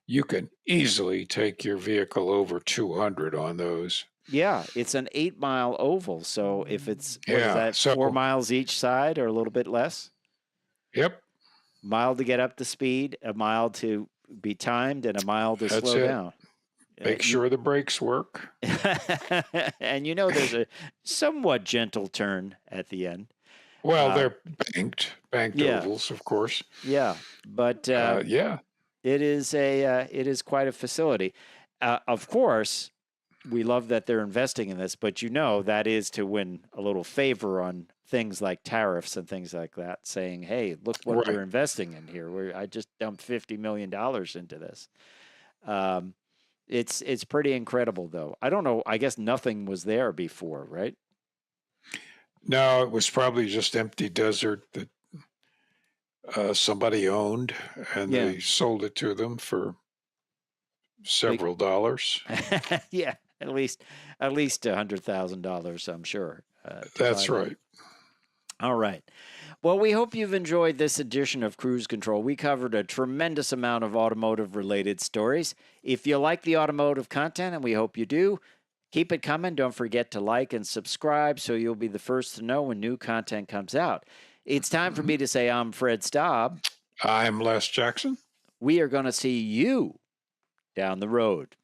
you can easily take your vehicle over 200 on those. Yeah, it's an 8-mile oval. So if it's 4 miles each side or a little bit less? Yep. Mile to get up to speed, a mile to be timed, and a mile to slow down. Make sure the brakes work. And there's a somewhat gentle turn at the end. Well, they're banked ovals, of course. Yeah, but it is quite a facility. Of course, we love that they're investing in this, but that is to win a little favor on things like tariffs and things like that, saying, "Hey, look what we're investing in here. I just dumped $50 million into this." It's pretty incredible, though. I don't know. I guess nothing was there before, right? No, it was probably just empty desert that somebody owned, and they sold it to them for several dollars. Yeah, at least $100,000, I'm sure. That's right. All right. Well, we hope you've enjoyed this edition of Cruise Control. We covered a tremendous amount of automotive-related stories. If you like the automotive content, and we hope you do, keep it coming. Don't forget to like and subscribe so you'll be the first to know when new content comes out. It's time for me to say I'm Fred Staab. I'm Les Jackson. We are going to see you down the road.